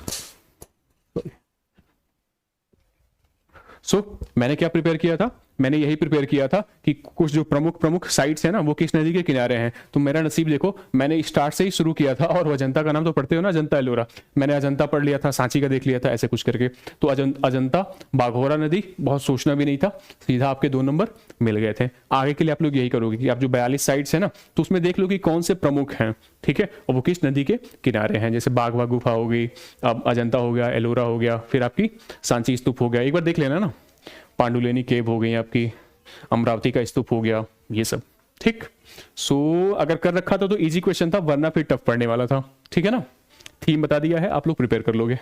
मैंने क्या प्रिपेयर किया था, मैंने यही प्रिपेयर किया था कि कुछ जो प्रमुख साइट्स है ना वो किस नदी के किनारे हैं। तो मेरा नसीब देखो, मैंने स्टार्ट से ही शुरू किया था, और अजंता का नाम तो पढ़ते हो ना, अजंता एलोरा, मैंने अजंता पढ़ लिया था, सांची का देख लिया था, ऐसे कुछ करके। तो अजंता बाघोरा नदी, बहुत सोचना भी नहीं था, सीधा आपके 2 नंबर मिल गए थे। आगे के लिए आप लोग यही करोगे कि आप जो 42 साइट्स है ना, तो उसमें देख लो कि कौन से प्रमुख हैं, ठीक है, और वो किस नदी के किनारे हैं। जैसे बाघवा गुफा हो गई, अब अजंता हो गया, एलोरा हो गया, फिर आपकी सांची स्तूप हो गया, एक बार देख लेना ना, पांडुलेनी केव हो गई आपकी, अमरावती का स्तूप हो गया, ये सब। ठीक, अगर कर रखा था तो इजी क्वेश्चन था, वरना फिर टफ पढ़ने वाला था। ठीक है ना, थीम बता दिया है, आप लोग प्रिपेयर कर लोगे।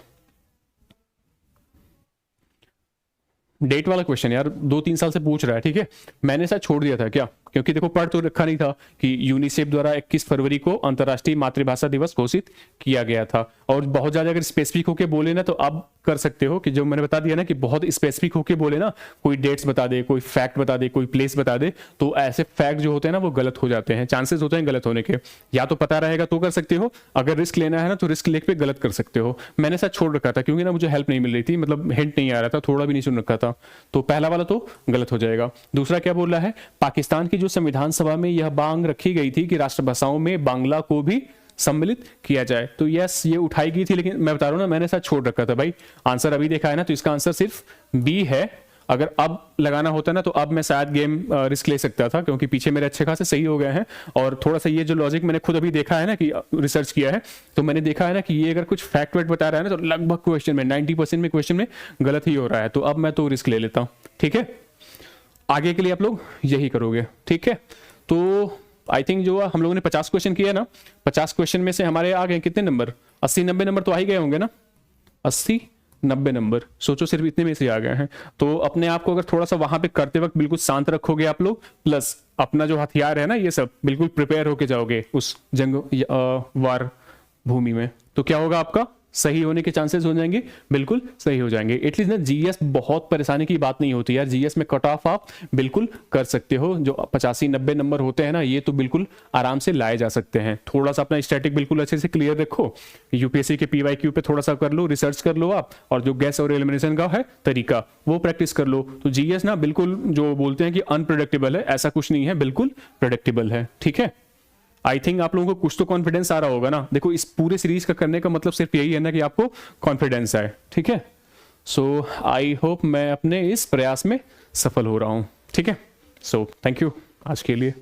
डेट वाला क्वेश्चन यार 2-3 साल से पूछ रहा है, ठीक है, मैंने शायद छोड़ दिया था क्या, क्योंकि देखो पढ़ तो रखा नहीं था कि यूनिसेफ द्वारा 21 फरवरी को अंतर्राष्ट्रीय मातृभाषा दिवस घोषित किया गया था। और बहुत ज्यादा अगर स्पेसिफिक होके बोले ना तो अब कर सकते हो कि जो मैंने बता दिया ना कि बहुत स्पेसिफिक होके बोले ना, कोई डेट्स बता दे, कोई फैक्ट बता दे, कोई प्लेस बता दे, तो ऐसे फैक्ट जो होते हैं ना वो गलत हो जाते हैं, चांसेस होते हैं गलत होने के। या तो पता रहेगा तो कर सकते हो, अगर रिस्क लेना है ना तो रिस्क लेके गलत कर सकते हो। मैंने शायद छोड़ रखा था क्योंकि ना मुझे हेल्प नहीं मिल रही थी, मतलब हिंट नहीं आ रहा था, थोड़ा भी नहीं सुन रखा था, तो पहला वाला तो गलत हो जाएगा। दूसरा क्या बोल रहा है, पाकिस्तान की जो संविधान सभा में यह मांग रखी गई थी कि राष्ट्रभाषाओं में बांग्ला को भी सम्मिलित किया जाए, तो यस ये उठाई गई थी, लेकिन मैं बता रहा हूं ना मैंने साथ छोड़ रखा था भाई। आंसर अभी देखा है ना, तो इसका आंसर सिर्फ बी है। अगर अब लगाना होता ना तो अब मैं शायद गेम रिस्क ले सकता था, क्योंकि पीछे मेरे अच्छे खासे सही हो गए हैं। और थोड़ा सा ये जो लॉजिक मैंने खुद अभी देखा है ना कि रिसर्च किया है, तो मैंने देखा है ना कि ये अगर कुछ फैक्ट वेट बता रहा है ना तो लगभग क्वेश्चन में 90% में क्वेश्चन में गलत ही हो रहा है, तो अब मैं तो रिस्क ले लेता हूं। ठीक है, आगे के लिए आप लोग यही करोगे। ठीक है, तो आई थिंक जो हम लोगों ने 50 क्वेश्चन किया ना, 50 क्वेश्चन में से हमारे आ गए कितने नंबर, 80-90 नंबर तो आ ही गए होंगे ना, 80-90 नंबर, सोचो सिर्फ इतने में से आ गए हैं। तो अपने आप को अगर थोड़ा सा वहां पे करते वक्त बिल्कुल शांत रखोगे आप लोग, प्लस अपना जो हथियार है ना ये सब बिल्कुल प्रिपेयर होके जाओगे उस जंग वार भूमि में, तो क्या होगा, आपका सही होने के चांसेस हो जाएंगे, बिल्कुल सही हो जाएंगे। एटलीस्ट ना जीएस बहुत परेशानी की बात नहीं होती यार, जीएस में कट ऑफ आप बिल्कुल कर सकते हो, जो 85-90 नंबर होते हैं ना ये तो बिल्कुल आराम से लाए जा सकते हैं। थोड़ा सा अपना स्टैटिक बिल्कुल अच्छे से क्लियर रखो, यूपीएससी के पीवाईक्यू पे थोड़ा सा कर लो, रिसर्च कर लो आप, और जो गैस और एलिमिनेशन का है तरीका वो प्रैक्टिस कर लो। तो जीएस ना बिल्कुल जो बोलते हैं कि अनप्रेडिक्टेबल है, ऐसा कुछ नहीं है, बिल्कुल प्रेडिक्टेबल है। ठीक है, आई थिंक आप लोगों को कुछ तो कॉन्फिडेंस आ रहा होगा ना। देखो इस पूरे सीरीज का करने का मतलब सिर्फ यही है ना कि आपको कॉन्फिडेंस आए। ठीक है, सो आई होप मैं अपने इस प्रयास में सफल हो रहा हूं। ठीक है, सो थैंक यू आज के लिए।